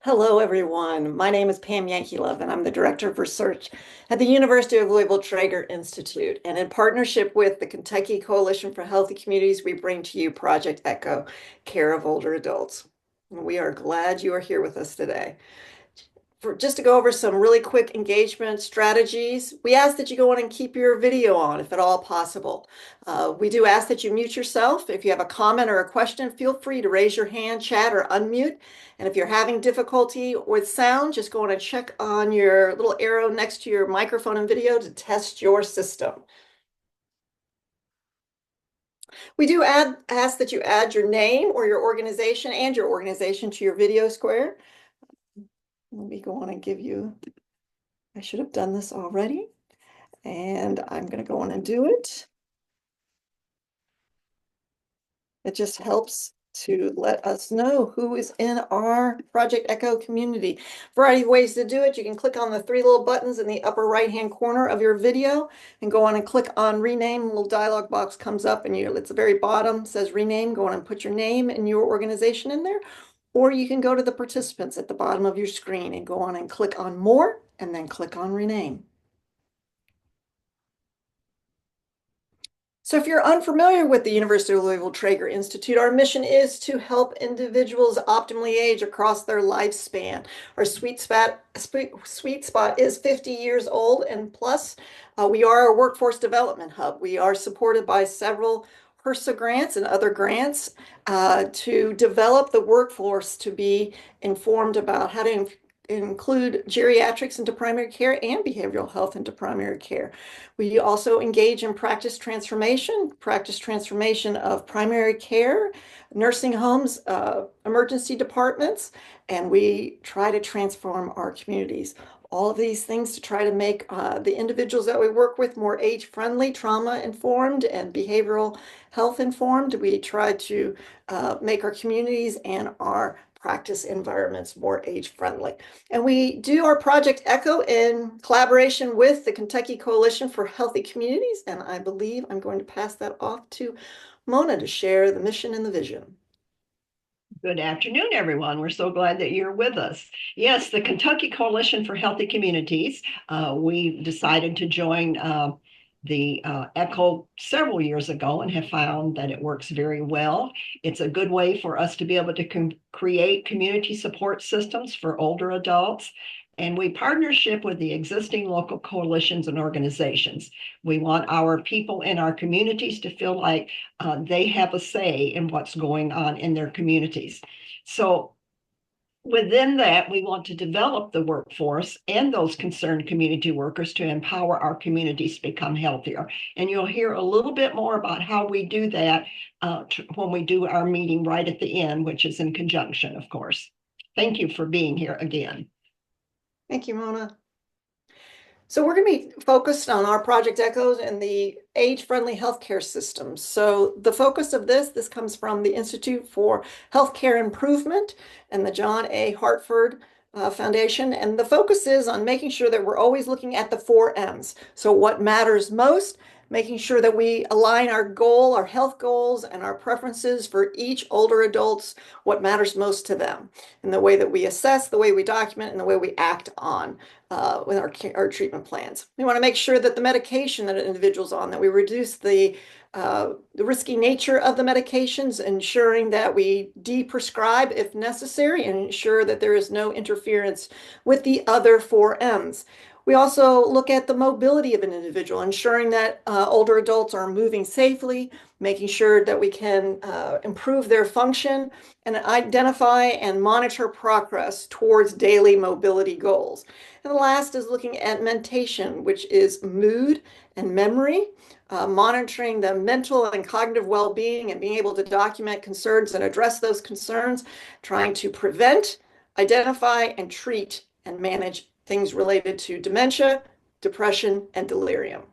Hello, everyone. My name is Pam Yankee-Love, and I'm the Director of Research at the University of Louisville Trager Institute. And in partnership with the Kentucky Coalition for Healthy Communities, we bring to you Project ECHO, Care of Older Adults. And we are glad you are here with us today. Just to go over some really quick engagement strategies, we ask that you go on and keep your video on if at all possible. We do ask that you mute yourself. If you have a comment or a question, feel free to raise your hand, chat, or unmute. And if you're having difficulty with sound, just go on and check on your little arrow next to your microphone and video to test your system. We do ask that you add your name or your organization and your organization to your video square. Let me go on and give you, I should have done this already, and I'm going to go on and do it. It just helps to let us know who is in our Project ECHO community. Variety of ways to do it. You can click on the three little buttons in the upper right-hand corner of your video and go on and click on rename. A little dialog box comes up and it's the very bottom, says rename. Go on and put your name and your organization in there. Or you can go to the participants at the bottom of your screen and go on and click on more and then click on rename. So if you're unfamiliar with the University of Louisville Trager Institute, our mission is to help individuals optimally age across their lifespan. Our sweet spot is 50 years old and plus. We are a workforce development hub. We are supported by several HRSA grants and other grants to develop the workforce to be informed about how to include geriatrics into primary care and behavioral health into primary care. We also engage in practice transformation of primary care, nursing homes, emergency departments, and we try to transform our communities. All of these things to try to make the individuals that we work with more age-friendly, trauma-informed, and behavioral health informed. We try to make our communities and our practice environments more age-friendly. And we do our Project ECHO in collaboration with the Kentucky Coalition for Healthy Communities. And I believe I'm going to pass that off to Mona to share the mission and the vision. Good afternoon, everyone. We're so glad that you're with us. Yes, the Kentucky Coalition for Healthy Communities, we decided to join the ECHO several years ago and have found that it works very well. It's a good way for us to be able to create community support systems for older adults. And we partnership with the existing local coalitions and organizations. We want our people in our communities to feel like they have a say in what's going on in their communities. So within that, we want to develop the workforce and those concerned community workers to empower our communities to become healthier. And you'll hear a little bit more about how we do that when we do our meeting right at the end, which is in conjunction, of course. Thank you for being here again. Thank you, Mona. So we're going to be focused on our Project ECHOs and the age-friendly healthcare systems. So the focus of this comes from the Institute for Healthcare Improvement and the John A. Hartford Foundation. And the focus is on making sure that we're always looking at the 4 M's. So what matters most, making sure that we align our goal, our health goals, and our preferences for each older adults, what matters most to them, and the way that we assess, the way we document, and the way we act on with our treatment plans. We want to make sure that the medication that an individual's on, that we reduce the risky nature of the medications, ensuring that we deprescribe if necessary, and ensure that there is no interference with the other 4 M's. We also look at the mobility of an individual, ensuring that older adults are moving safely, making sure that we can improve their function and identify and monitor progress towards daily mobility goals. And the last is looking at mentation, which is mood and memory, monitoring the mental and cognitive well-being and being able to document concerns and address those concerns, trying to prevent, identify, and treat and manage things related to dementia, depression, and delirium.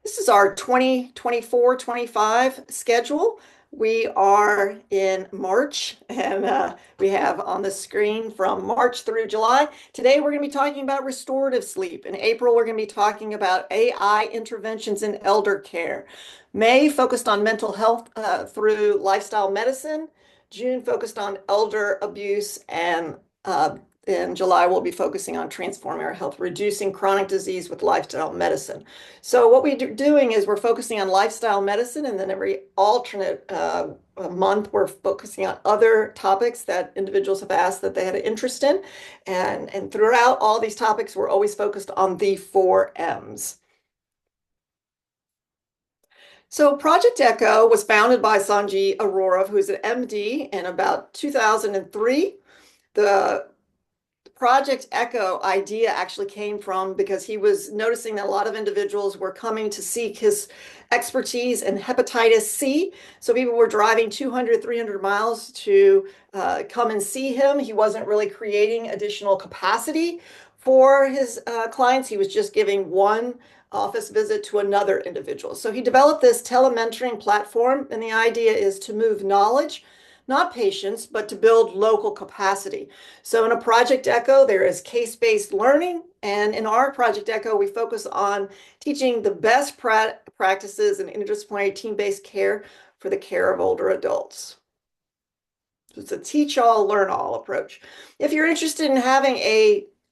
This is our 2024-25 schedule. We are in March, and we have on the screen from March through July. Today, we're going to be talking about restorative sleep. In April, we're going to be talking about AI interventions in elder care. May, focused on mental health through lifestyle medicine. June focused on elder abuse, and in July, we'll be focusing on transforming our health, reducing chronic disease with lifestyle medicine. So what we're doing is we're focusing on lifestyle medicine, and then every alternate month, we're focusing on other topics that individuals have asked that they had an interest in. And throughout all these topics, we're always focused on the 4Ms. So Project ECHO was founded by Sanjay Arora, who's an MD, in about 2003. The Project ECHO idea actually came from because he was noticing that a lot of individuals were coming to seek his expertise in hepatitis C. So people were driving 200, 300 miles to come and see him. He wasn't really creating additional capacity for his clients. He was just giving one office visit to another individual. So he developed this telementoring platform, and the idea is to move knowledge, not patients, but to build local capacity. So in a Project ECHO, there is case-based learning. And in our Project ECHO, we focus on teaching the best practices in interdisciplinary team-based care for the care of older adults. So it's a teach-all, learn-all approach. If you're interested in having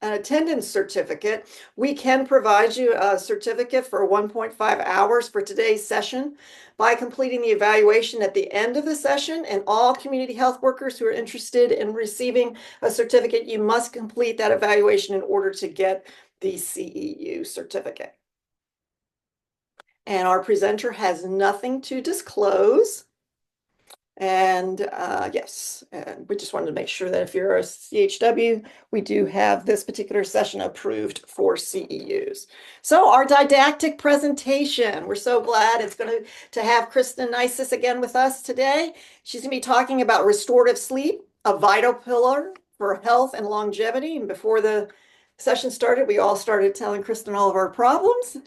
an attendance certificate, we can provide you a certificate for 1.5 hours for today's session by completing the evaluation at the end of the session. And all community health workers who are interested in receiving a certificate, you must complete that evaluation in order to get the CEU certificate. And our presenter has nothing to disclose. And yes, and we just wanted to make sure that if you're a CHW, we do have this particular session approved for CEUs. So our didactic presentation, we're so glad it's going to have Kristen Neises again with us today. She's going to be talking about restorative sleep, a vital pillar for health and longevity. And before the session started, we all started telling Kristen all of our problems.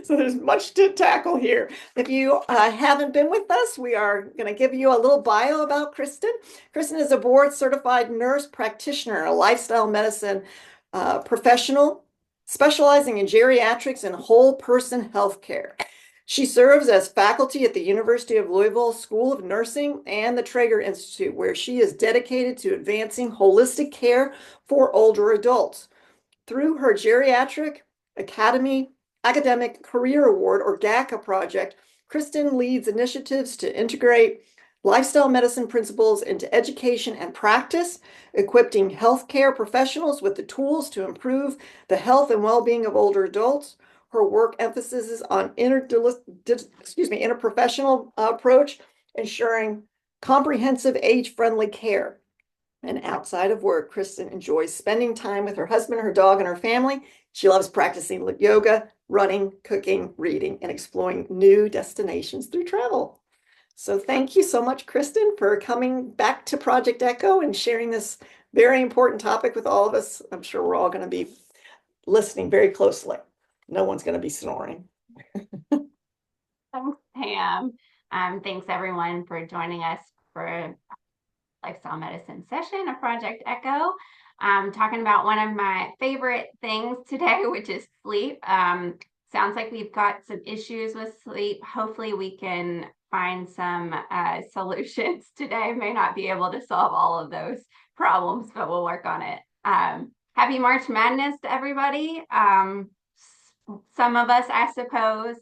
So there's much to tackle here. If you haven't been with us, we are going to give you a little bio about Kristen. Kristen is a board certified nurse practitioner, a lifestyle medicine professional, specializing in geriatrics and whole person healthcare. She serves as faculty at the University of Louisville School of Nursing and the Trager Institute, where she is dedicated to advancing holistic care for older adults. Through her Geriatric Academy Academic Career Award, or GACA project, Kristen leads initiatives to integrate lifestyle medicine principles into education and practice, equipping healthcare professionals with the tools to improve the health and well-being of older adults. Her work emphasizes on interprofessional approach, ensuring comprehensive age-friendly care. And outside of work, Kristen enjoys spending time with her husband, her dog, and her family. She loves practicing yoga, running, cooking, reading, and exploring new destinations through travel. So thank you so much, Kristen, for coming back to Project ECHO and sharing this very important topic with all of us. I'm sure we're all going to be listening very closely. No one's going to be snoring. Thanks, Pam. Thanks everyone for joining us for a lifestyle medicine session of Project ECHO. Talking about one of my favorite things today, which is sleep. Sounds like we've got some issues with sleep. Hopefully we can find some solutions today. May not be able to solve all of those problems, but we'll work on it. Happy March Madness to everybody. Some of us, I suppose.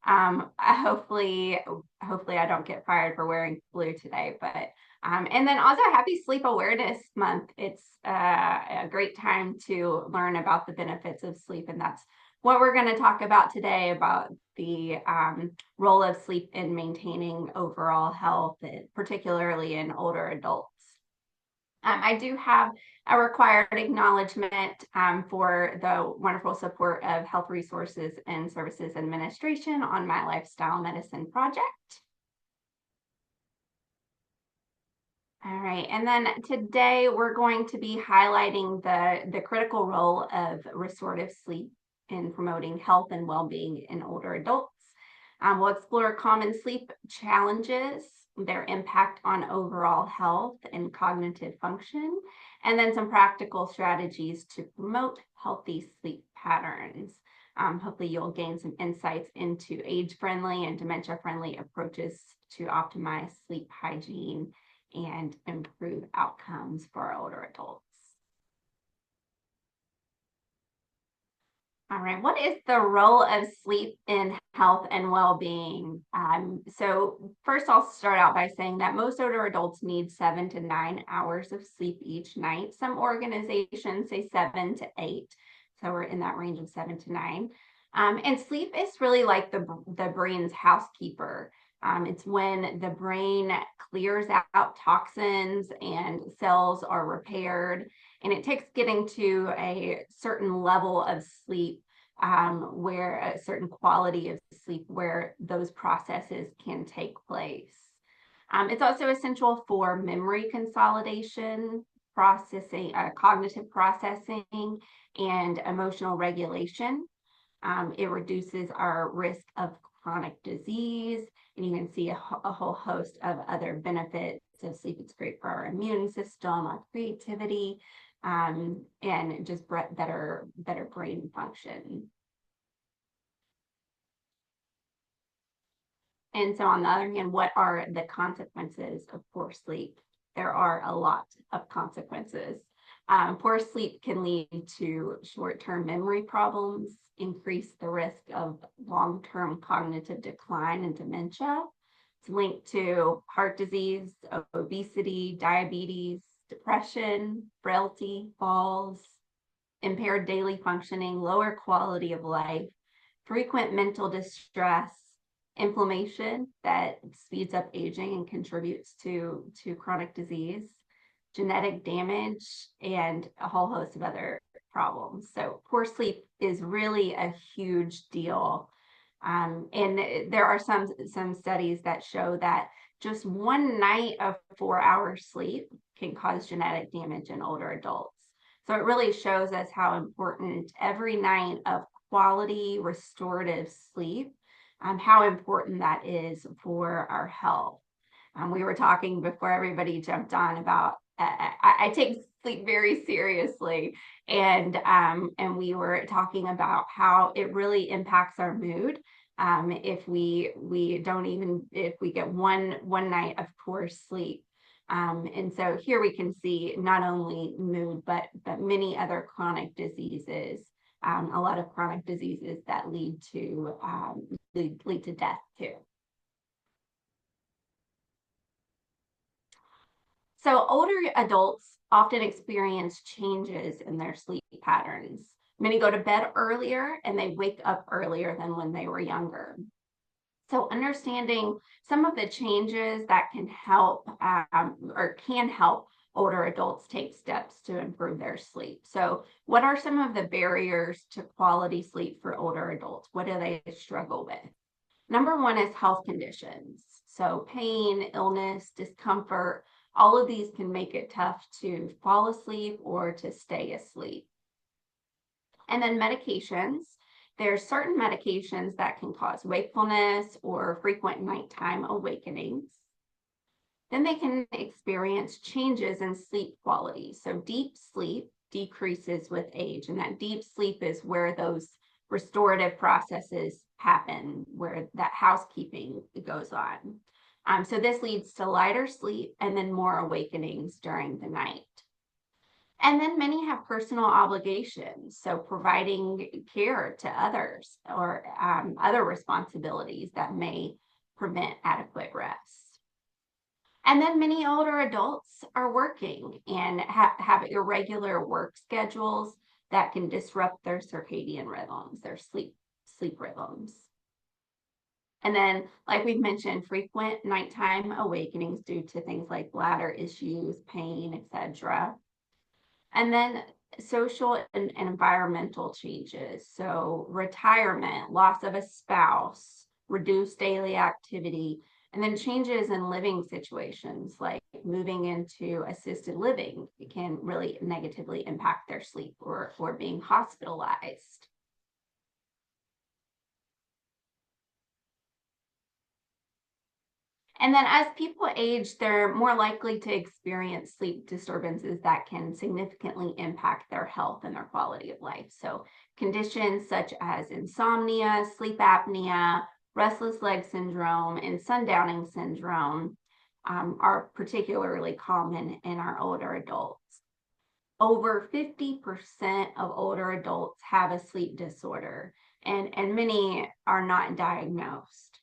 Hopefully I don't get fired for wearing blue today, but and then also Happy Sleep Awareness Month. It's a great time to learn about the benefits of sleep, and that's what we're going to talk about today, about the role of sleep in maintaining overall health, particularly in older adults. I do have a required acknowledgement for the wonderful support of Health Resources and Services Administration on my lifestyle medicine project. All right, and then today we're going to be highlighting the critical role of restorative sleep in promoting health and well-being in older adults. We'll explore common sleep challenges, their impact on overall health and cognitive function, and then some practical strategies to promote healthy sleep patterns. Hopefully you'll gain some insights into age-friendly and dementia-friendly approaches to optimize sleep hygiene and improve outcomes for our older adults. All right, what is the role of sleep in health and well-being? So first I'll start out by saying that most older adults need 7 to 9 hours of sleep each night. Some organizations say 7 to 8, so we're in that range of 7 to 9. And sleep is really like the brain's housekeeper. It's when the brain clears out toxins and cells are repaired. And it takes getting to a certain level of sleep, where a certain quality of sleep, where those processes can take place. It's also essential for memory consolidation, processing, cognitive processing, and emotional regulation. It reduces our risk of chronic disease, and you can see a whole host of other benefits of sleep. It's great for our immune system, our creativity, and just better brain function. And so on the other hand, what are the consequences of poor sleep? There are a lot of consequences. Poor sleep can lead to short-term memory problems, increase the risk of long-term cognitive decline and dementia. It's linked to heart disease, obesity, diabetes, depression, frailty, falls, impaired daily functioning, lower quality of life, frequent mental distress, inflammation that speeds up aging and contributes to chronic disease, genetic damage, and a whole host of other problems. So poor sleep is really a huge deal. And there are some studies that show that just one night of 4 hours sleep can cause genetic damage in older adults. So it really shows us how important every night of quality restorative sleep, how important that is for our health. We were talking before everybody jumped on about I take sleep very seriously, and we were talking about how it really impacts our mood. If we get one night of poor sleep. And so here we can see not only mood, but many other chronic diseases, a lot of chronic diseases that lead to death too. So older adults often experience changes in their sleep patterns. Many go to bed earlier and they wake up earlier than when they were younger. So understanding some of the changes that can help older adults take steps to improve their sleep. So what are some of the barriers to quality sleep for older adults? What do they struggle with? Number one is health conditions. So pain, illness, discomfort, all of these can make it tough to fall asleep or to stay asleep. And then medications. There's certain medications that can cause wakefulness or frequent nighttime awakenings. Then they can experience changes in sleep quality. So deep sleep decreases with age, and that deep sleep is where those restorative processes happen, where that housekeeping goes on. So this leads to lighter sleep and then more awakenings during the night. And then many have personal obligations, so providing care to others or other responsibilities that may prevent adequate rest. And then many older adults are working and have irregular work schedules that can disrupt their circadian rhythms, their sleep rhythms. And then, like we've mentioned, frequent nighttime awakenings due to things like bladder issues, pain, etc. And then social and environmental changes. So retirement, loss of a spouse, reduced daily activity, and then changes in living situations like moving into assisted living. It can really negatively impact their sleep or being hospitalized. And then as people age, they're more likely to experience sleep disturbances that can significantly impact their health and their quality of life. So conditions such as insomnia, sleep apnea, restless leg syndrome, and sundowning syndrome are particularly common in our older adults. Over 50% of older adults have a sleep disorder, and many are not diagnosed.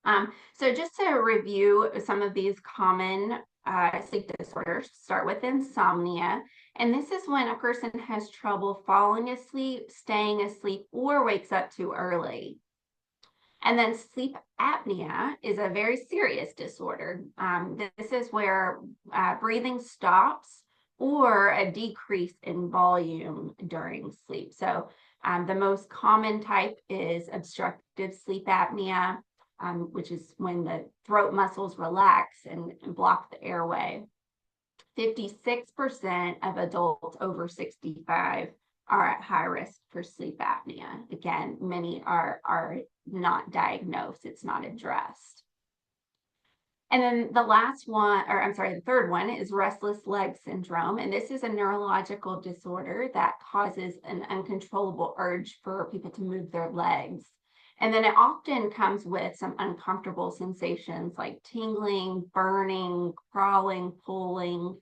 So just to review some of these common sleep disorders, start with insomnia. And this is when a person has trouble falling asleep, staying asleep, or wakes up too early. And then sleep apnea is a very serious disorder. This is where breathing stops or a decrease in volume during sleep. So the most common type is obstructive sleep apnea, which is when the throat muscles relax and block the airway. 56% of adults over 65 are at high risk for sleep apnea. Again, many are not diagnosed, it's not addressed. And then the third one is restless leg syndrome. And this is a neurological disorder that causes an uncontrollable urge for people to move their legs. And then it often comes with some uncomfortable sensations like tingling, burning, crawling, pulling.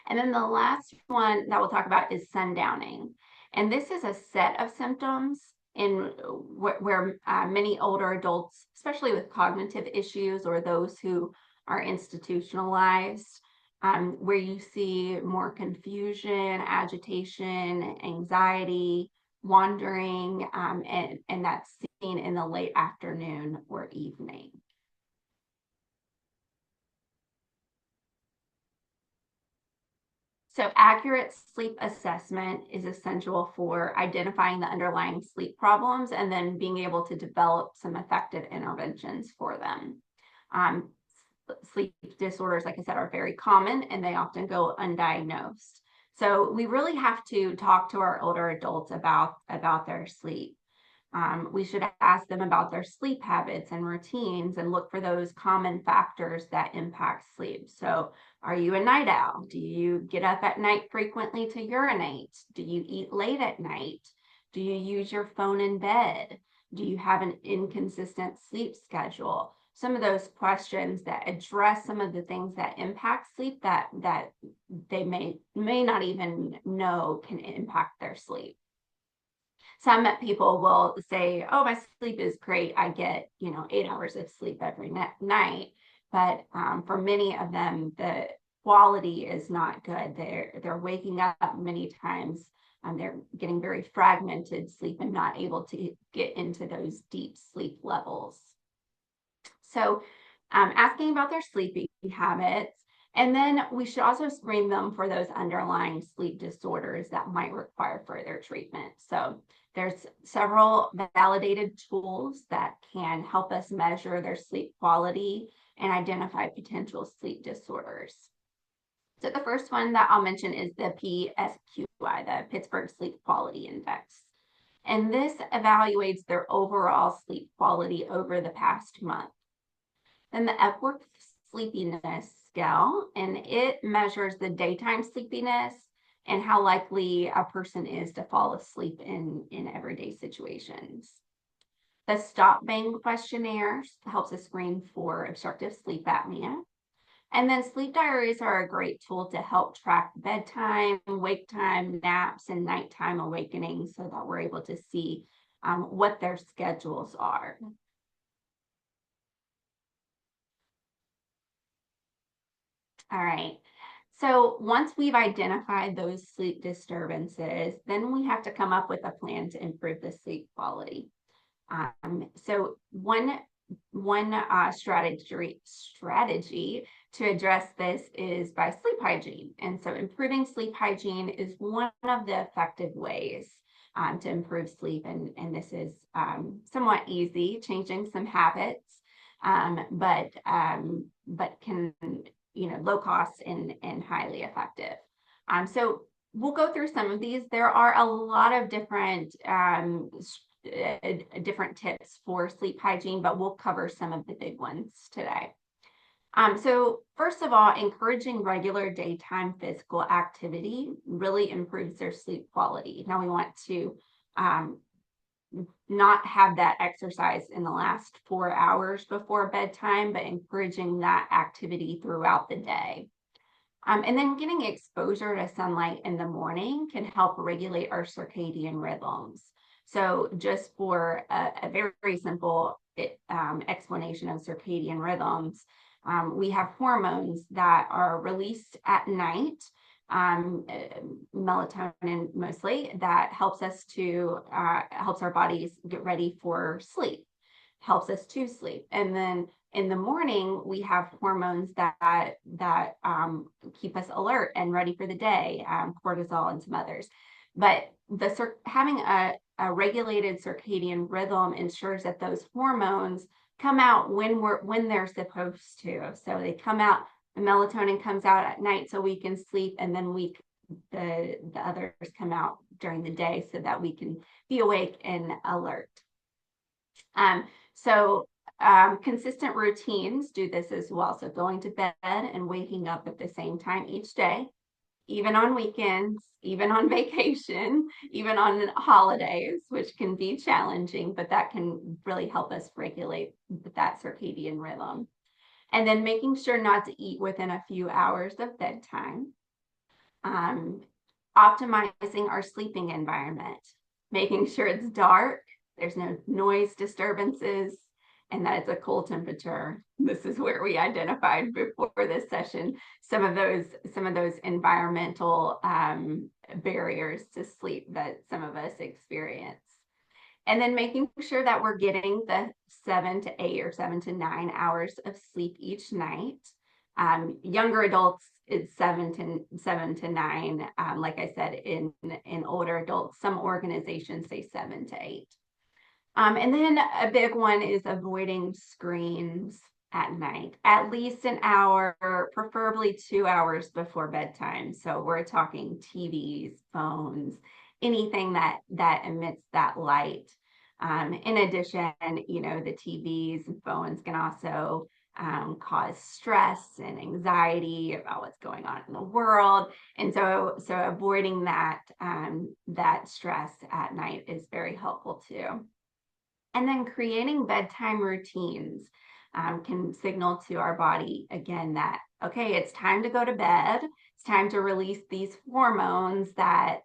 And then the last one that we'll talk about is sundowning. And this is a set of symptoms where many older adults, especially with cognitive issues or those who are institutionalized, where you see more confusion, agitation, anxiety, wandering, and that's seen in the late afternoon or evening. So accurate sleep assessment is essential for identifying the underlying sleep problems and then being able to develop some effective interventions for them. Sleep disorders, like I said, are very common and they often go undiagnosed. So we really have to talk to our older adults about their sleep. We should ask them about their sleep habits and routines and look for those common factors that impact sleep. So are you a night owl? Do you get up at night frequently to urinate? Do you eat late at night? Do you use your phone in bed? Do you have an inconsistent sleep schedule? Some of those questions that address some of the things that impact sleep that they may not even know can impact their sleep. Some people will say, oh, my sleep is great. I get, 8 hours of sleep every night. But for many of them, the quality is not good. They're waking up many times. They're getting very fragmented sleep and not able to get into those deep sleep levels. So asking about their sleeping habits. And then we should also screen them for those underlying sleep disorders that might require further treatment. So there's several validated tools that can help us measure their sleep quality and identify potential sleep disorders. So the first one that I'll mention is the PSQI, the Pittsburgh Sleep Quality Index. And this evaluates their overall sleep quality over the past month. Then the Epworth Sleepiness Scale, and it measures the daytime sleepiness and how likely a person is to fall asleep in everyday situations. The Stop Bang questionnaire helps us screen for obstructive sleep apnea. And then sleep diaries are a great tool to help track bedtime, wake time, naps, and nighttime awakenings so that we're able to see what their schedules are. All right. So once we've identified those sleep disturbances, then we have to come up with a plan to improve the sleep quality. So one strategy to address this is by sleep hygiene. And so improving sleep hygiene is one of the effective ways to improve sleep. And this is somewhat easy, changing some habits, but can low cost and highly effective. So we'll go through some of these. There are a lot of different tips for sleep hygiene, but we'll cover some of the big ones today. So first of all, encouraging regular daytime physical activity really improves their sleep quality. Now we want to not have that exercise in the last 4 hours before bedtime, but encouraging that activity throughout the day. And then getting exposure to sunlight in the morning can help regulate our circadian rhythms. So just for a very simple explanation of circadian rhythms, we have hormones that are released at night, melatonin mostly, that helps our bodies get ready for sleep, helps us to sleep. And then in the morning, we have hormones that keep us alert and ready for the day, cortisol and some others. But having a regulated circadian rhythm ensures that those hormones come out when they're supposed to. So they come out, the melatonin comes out at night so we can sleep, and then the others come out during the day so that we can be awake and alert. Consistent routines do this as well. So going to bed and waking up at the same time each day, even on weekends, even on vacation, even on holidays, which can be challenging, but that can really help us regulate that circadian rhythm. And then making sure not to eat within a few hours of bedtime. Optimizing our sleeping environment, making sure it's dark, there's no noise disturbances, and that it's a cool temperature. This is where we identified before this session some of those environmental barriers to sleep that some of us experience. And then making sure that we're getting the 7 to 8 or 7 to 9 hours of sleep each night. Younger adults, it's 7 to 9. Like I said, in older adults, some organizations say 7 to 8. And then a big one is avoiding screens at night, at least an hour, preferably 2 hours before bedtime. So we're talking TVs, phones, anything that emits that light. In addition, the TVs and phones can also cause stress and anxiety about what's going on in the world. And so avoiding that stress at night is very helpful too. And then creating bedtime routines can signal to our body again that, okay, it's time to go to bed. It's time to release these hormones that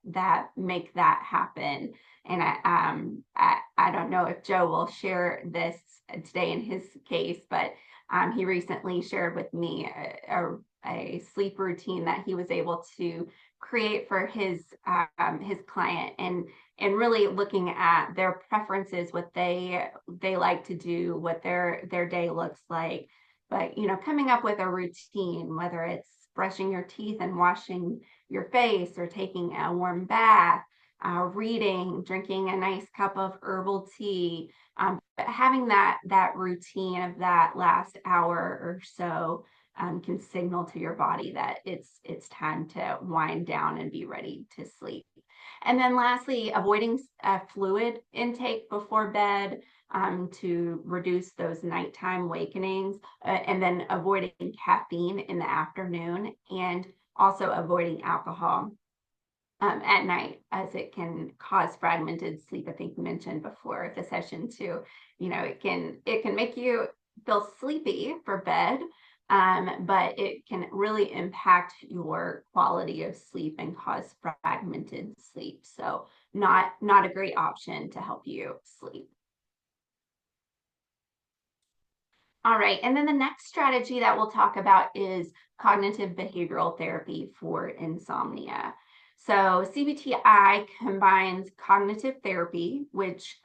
make that happen. And I don't know if Joe will share this today in his case, but he recently shared with me a sleep routine that he was able to create for his client, and really looking at their preferences, what they like to do, what their day looks like. But coming up with a routine, whether it's brushing your teeth and washing your face, or taking a warm bath, reading, drinking a nice cup of herbal tea, but having that routine of that last hour or so can signal to your body that it's time to wind down and be ready to sleep. And then lastly, avoiding fluid intake before bed to reduce those nighttime awakenings, and then avoiding caffeine in the afternoon, and also avoiding alcohol at night, as it can cause fragmented sleep. I think you mentioned before the session too, it can make you feel sleepy for bed, but it can really impact your quality of sleep and cause fragmented sleep. So not a great option to help you sleep. All right, and then the next strategy that we'll talk about is cognitive behavioral therapy for insomnia. So CBTI combines cognitive therapy, which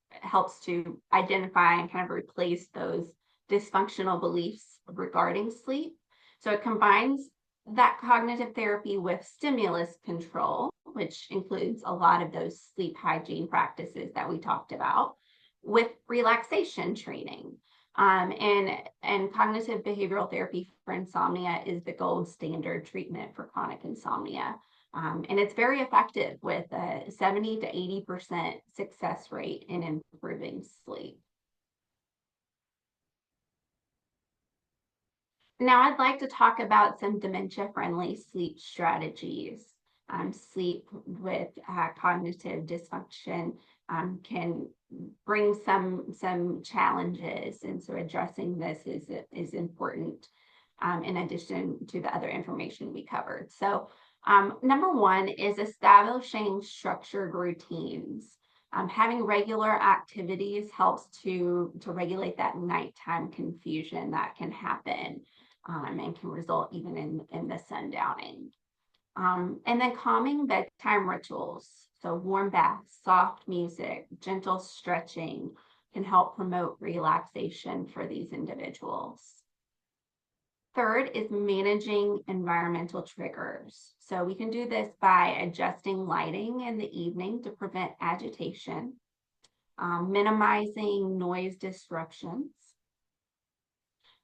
helps to identify and kind of replace those dysfunctional beliefs regarding sleep. So it combines that cognitive therapy with stimulus control, which includes a lot of those sleep hygiene practices that we talked about, with relaxation training. And cognitive behavioral therapy for insomnia is the gold standard treatment for chronic insomnia. And it's very effective, with a 70 to 80% success rate in improving sleep. Now I'd like to talk about some dementia-friendly sleep strategies. sleep with cognitive dysfunction can bring some challenges, and so addressing this is important in addition to the other information we covered. So number one is establishing structured routines. Having regular activities helps to regulate that nighttime confusion that can happen and can result even in the sundowning. And then calming bedtime rituals. So warm baths, soft music, gentle stretching can help promote relaxation for these individuals. Third is managing environmental triggers. So we can do this by adjusting lighting in the evening to prevent agitation, minimizing noise disruptions.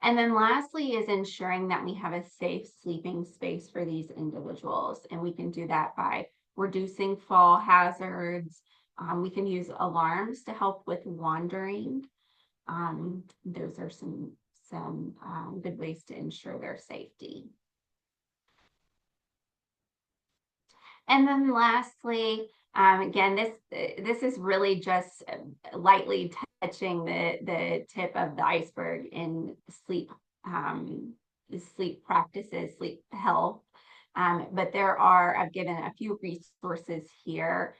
And then lastly is ensuring that we have a safe sleeping space for these individuals. And we can do that by reducing fall hazards. We can use alarms to help with wandering. Those are some good ways to ensure their safety. And then lastly, again, this is really just lightly touching the tip of the iceberg in sleep practices, sleep health. But I've given a few resources here.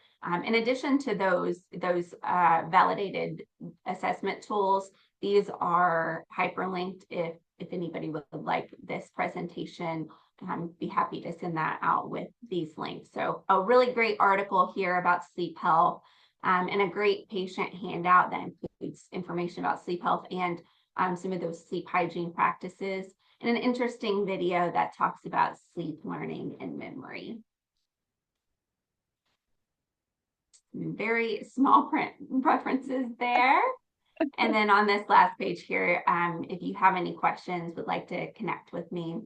In addition to those validated assessment tools, these are hyperlinked if anybody would like this presentation. Be happy to send that out with these links. So a really great article here about sleep health and a great patient handout that includes information about sleep health and some of those sleep hygiene practices, and an interesting video that talks about sleep learning and memory. Very small print references there. And then on this last page here, if you have any questions, would like to connect with me,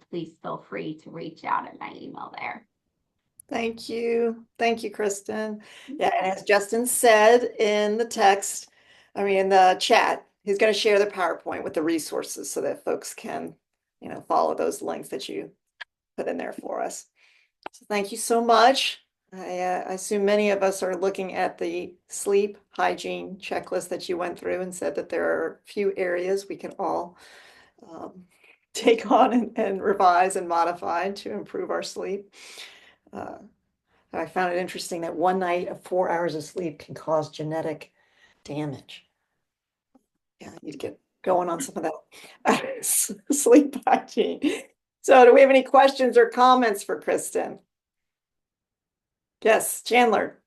please feel free to reach out at my email there. Thank you. Thank you, Kristen. Yeah, and as Justin said in the text, in the chat, he's going to share the PowerPoint with the resources so that folks can, follow those links that you put in there for us. So thank you so much. I assume many of us are looking at the sleep hygiene checklist that you went through and said that there are a few areas we can all take on and revise and modify to improve our sleep. I found it interesting that one night of 4 hours of sleep can cause genetic damage. Yeah, I need to get going on some of that sleep hygiene. So do we have any questions or comments for Kristen? Yes, Chandler.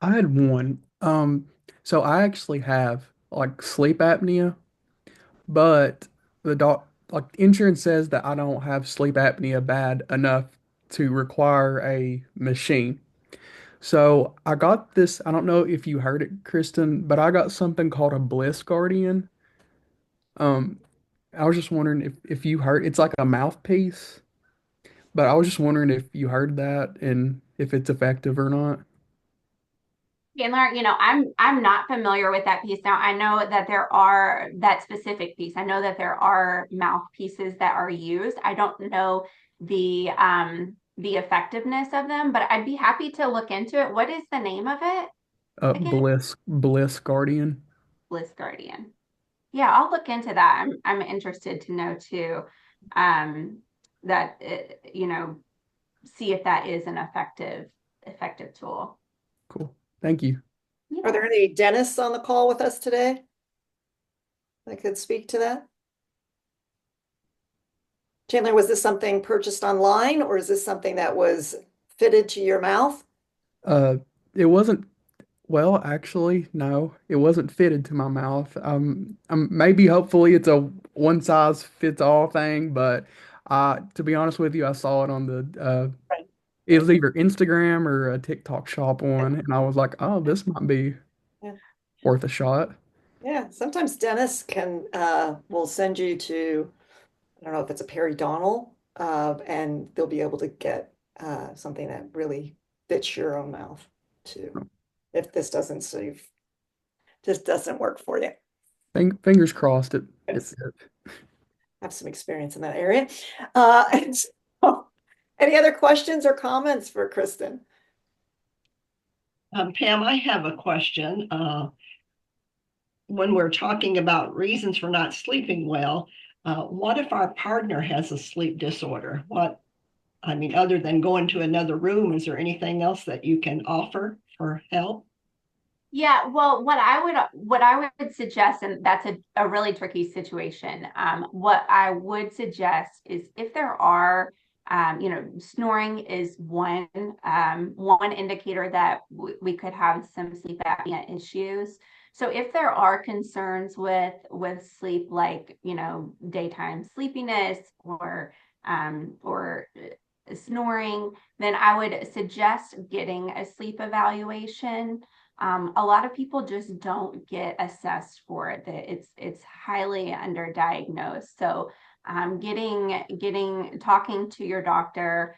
I had one. So I actually have like sleep apnea, but insurance says that I don't have sleep apnea bad enough to require a machine. So I got this, I don't know if you heard it, Kristen, but I got something called a Bliss Guardian. Um, I was just wondering if you heard, it's like a mouthpiece, but I was just wondering if you heard that and if it's effective or not. Chandler, I'm not familiar with that piece. Now I know that there are that specific piece. I know that there are mouthpieces that are used. I don't know the effectiveness of them, but I'd be happy to look into it. What is the name of it again? Bliss Guardian. Bliss Guardian. Yeah, I'll look into that. I'm interested to know too, that see if that is an effective tool. Cool. Thank you. Yeah. Are there any dentists on the call with us today that could speak to that? Chandler, was this something purchased online or is this something that was fitted to your mouth? It wasn't, well, actually, no, it wasn't fitted to my mouth. Maybe hopefully it's a one size fits all thing, but to be honest with you, I saw it on Right. it was either Instagram or a TikTok shop one, and I was like, oh, this might be Yeah. worth a shot. Yeah, sometimes dentists will send you to, I don't know if it's a periodontal, and they'll be able to get something that really fits your own mouth too. If this doesn't work for you. Fingers crossed it Yes. fit. Have some experience in that area. And so Any other questions or comments for Kristen? Pam, I have a question. When we're talking about reasons for not sleeping well, what if our partner has a sleep disorder? Other than going to another room, is there anything else that you can offer for help? Yeah, well, what I would suggest, and that's a really tricky situation. What I would suggest is if there are, snoring is one indicator that we could have some sleep apnea issues. So if there are concerns with sleep, like daytime sleepiness or snoring, then I would suggest getting a sleep evaluation. A lot of people just don't get assessed for it. It's highly underdiagnosed. So talking to your doctor,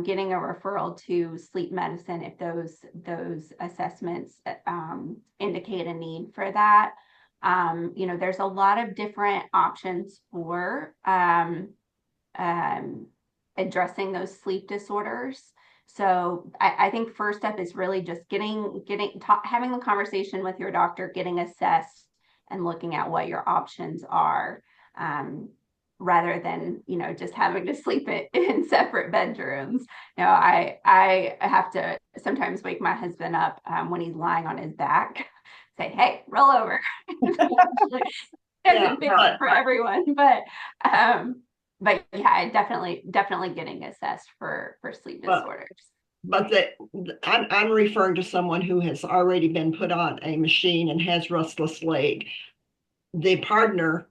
getting a referral to sleep medicine if those assessments indicate a need for that. There's a lot of different options for addressing those sleep disorders. So I think first step is really just having a conversation with your doctor, getting assessed and looking at what your options are, rather than, just having to sleep in separate bedrooms. I have to sometimes wake my husband up when he's lying on his back, say, hey, roll over. Doesn't fix it for everyone, but yeah, definitely getting assessed for sleep disorders. But I'm referring to someone who has already been put on a machine and has restless leg. The partner,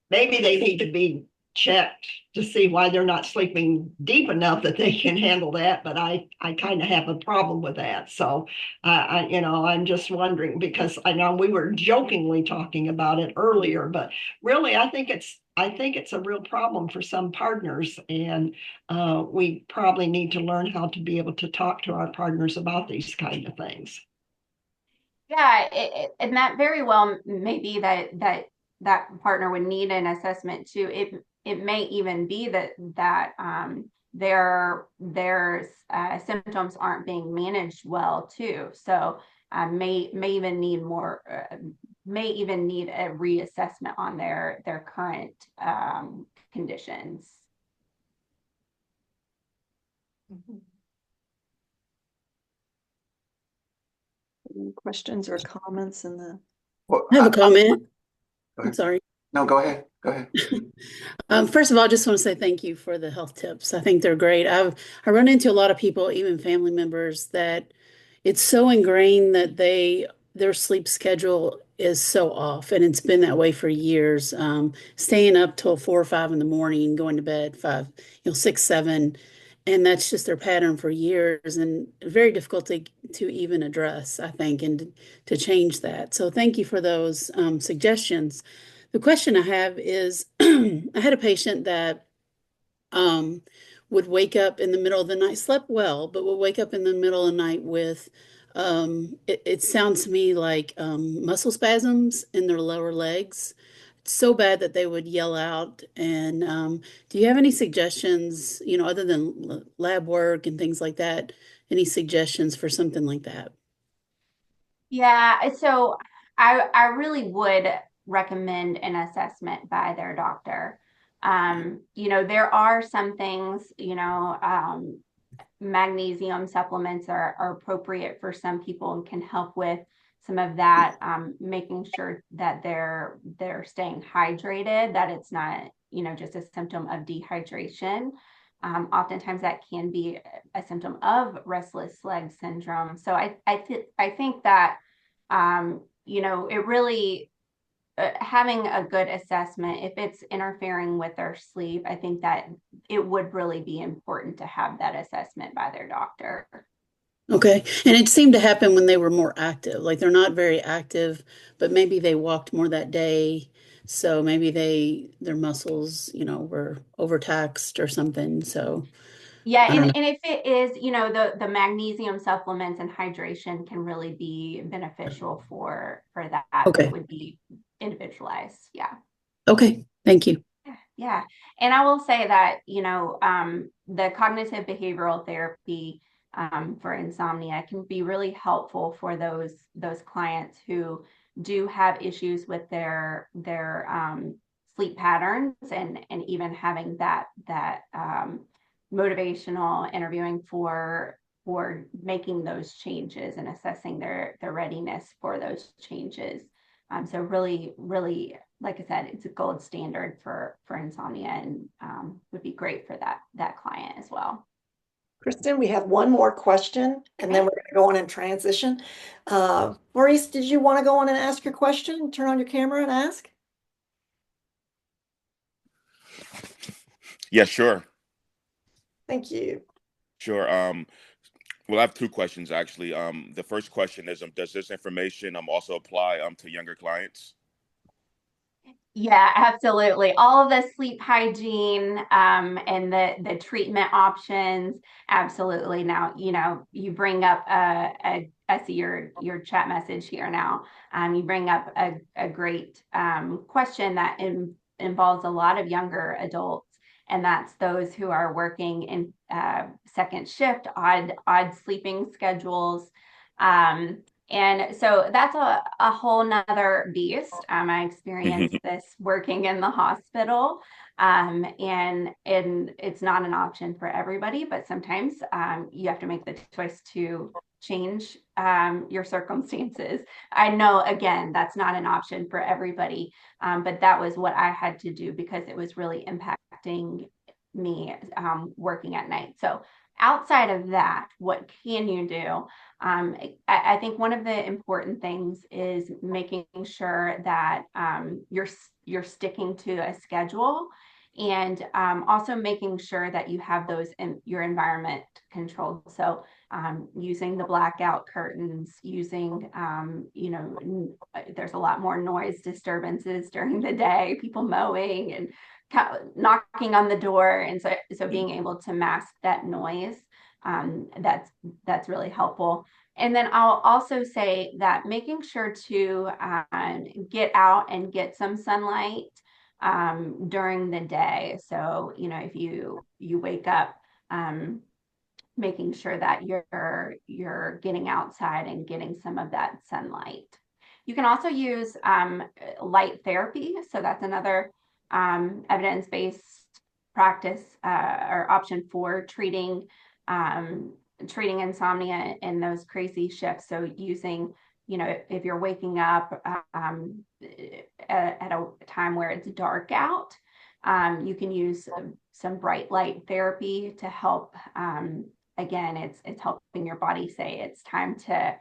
maybe they need to be checked to see why they're not sleeping deep enough that they can handle that. But I kind of have a problem with that. So I'm just wondering, because I know we were jokingly talking about it earlier, but really I think it's a real problem for some partners, and we probably need to learn how to be able to talk to our partners about these kind of things. Yeah, and that very well may be that partner would need an assessment too. It may even be that their symptoms aren't being managed well too. So may even need a reassessment on their current conditions. Any questions or comments in the? Well, I have a comment. Go I'm ahead. sorry. No, go ahead. Go ahead. First of all, I just want to say thank you for the health tips. I think they're great. I run into a lot of people, even family members, that it's so ingrained that their sleep schedule is so off, and it's been that way for years. Staying up till 4 or 5 in the morning, going to bed 5, 6, 7, and that's just their pattern for years, and very difficult to even address, I think, and to change that. So thank you for those suggestions. The question I have is, I had a patient that um, would wake up in the middle of the night, slept well, but would wake up in the middle of the night with, it sounds to me like muscle spasms in their lower legs. It's so bad that they would yell out. And do you have any suggestions, other than lab work and things like that, any suggestions for something like that? Yeah, so I really would recommend an assessment by their doctor. There are some things, magnesium supplements are appropriate for some people and can help with some of that, making sure that they're staying hydrated, that it's not, just a symptom of dehydration. Oftentimes that can be a symptom of restless leg syndrome. So I think that, it really, having a good assessment, if it's interfering with their sleep, I think that it would really be important to have that assessment by their doctor. Okay. And it seemed to happen when they were more active. Like they're not very active, but maybe they walked more that day. So maybe their muscles, were overtaxed or something. So Yeah, I don't and know. if it is, the magnesium supplements and hydration can really be beneficial for that, but it Okay. would be individualized. Yeah. Okay. Thank you. Yeah. And I will say that, the cognitive behavioral therapy for insomnia can be really helpful for those clients who do have issues with their sleep patterns, and even having that motivational interviewing for making those changes and assessing their readiness for those changes. So really, really, like I said, it's a gold standard for insomnia, and would be great for that client as well. Kristen, we have one more question, and then we're going to go on and transition. Maurice, did you want to go on and ask your question? Turn on your camera and ask. Yeah, sure. Thank you. Sure. Well, I have two questions actually. The first question is, does this information also apply to younger clients? Yeah, absolutely. All of the sleep hygiene and the treatment options, absolutely. Now, you bring up I see your chat message here now. You bring up a great question that involves a lot of younger adults, and that's those who are working in second shift, odd sleeping schedules. And so that's a whole nother beast. I experienced this working in the hospital, and it's not an option for everybody, but sometimes you have to make the choice to change your circumstances. I know, again, that's not an option for everybody, but that was what I had to do because it was really impacting me working at night. So outside of that, what can you do? I think one of the important things is making sure that you're sticking to a schedule, and also making sure that you have those in your environment controlled. So using the blackout curtains, using there's a lot more noise disturbances during the day, people mowing and knocking on the door, and so being able to mask that noise, that's really helpful. And then I'll also say that making sure to get out and get some sunlight during the day. So if you wake up, making sure that you're getting outside and getting some of that sunlight. You can also use light therapy. So that's another evidence-based practice or option for treating insomnia in those crazy shifts. So using, if you're waking up at a time where it's dark out, you can use some bright light therapy to help. Again, it's helping your body say it's time to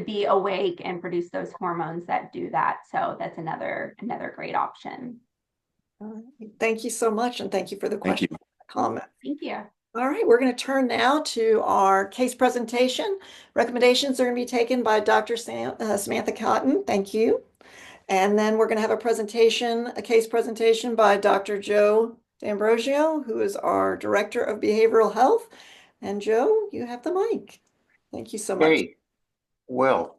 be awake and produce those hormones that do that. So that's another great option. All right. Thank you so much, and thank you for the Thank you. question, comment. Thank you. All right, we're going to turn now to our case presentation. Recommendations are going to be taken by Dr. Samantha Cotton. Thank you. And then we're going to have a case presentation by Dr. Joe D'Ambrosio, who is our Director of Behavioral Health. And Joe, you have the mic. Thank you so much. Hey, well,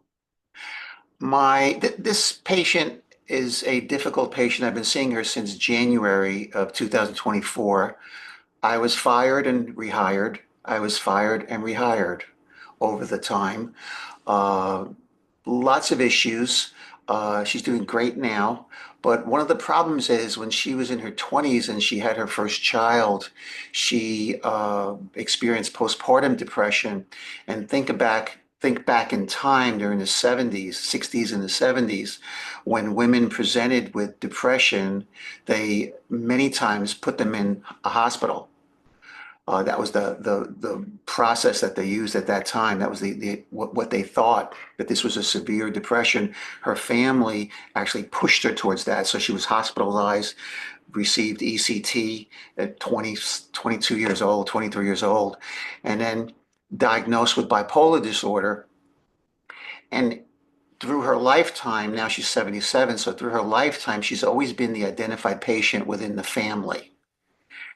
this patient is a difficult patient. I've been seeing her since January of 2024. I was fired and rehired. I was fired and rehired over the time. Lots of issues. She's doing great now. But one of the problems is when she was in her 20s and she had her first child, she experienced postpartum depression. And think back in time during the 70s, 60s and the 70s, when women presented with depression, they many times put them in a hospital. That was the process that they used at that time. That was what they thought, that this was a severe depression. Her family actually pushed her towards that. So she was hospitalized, received ECT at 22 years old, 23 years old, and then diagnosed with bipolar disorder. And through her lifetime, now she's 77, so through her lifetime, she's always been the identified patient within the family.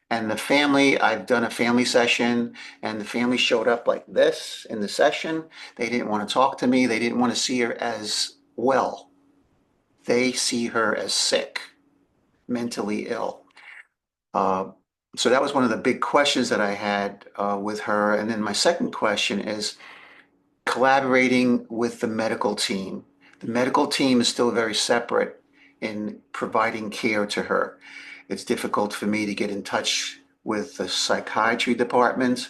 And the family, I've done a family session, and the family showed up like this in the session. They didn't want to talk to me. They didn't want to see her as well. They see her as sick, mentally ill. Uh, so that was one of the big questions that I had with her. And then my second question is collaborating with the medical team. The medical team is still very separate in providing care to her. It's difficult for me to get in touch with the psychiatry department.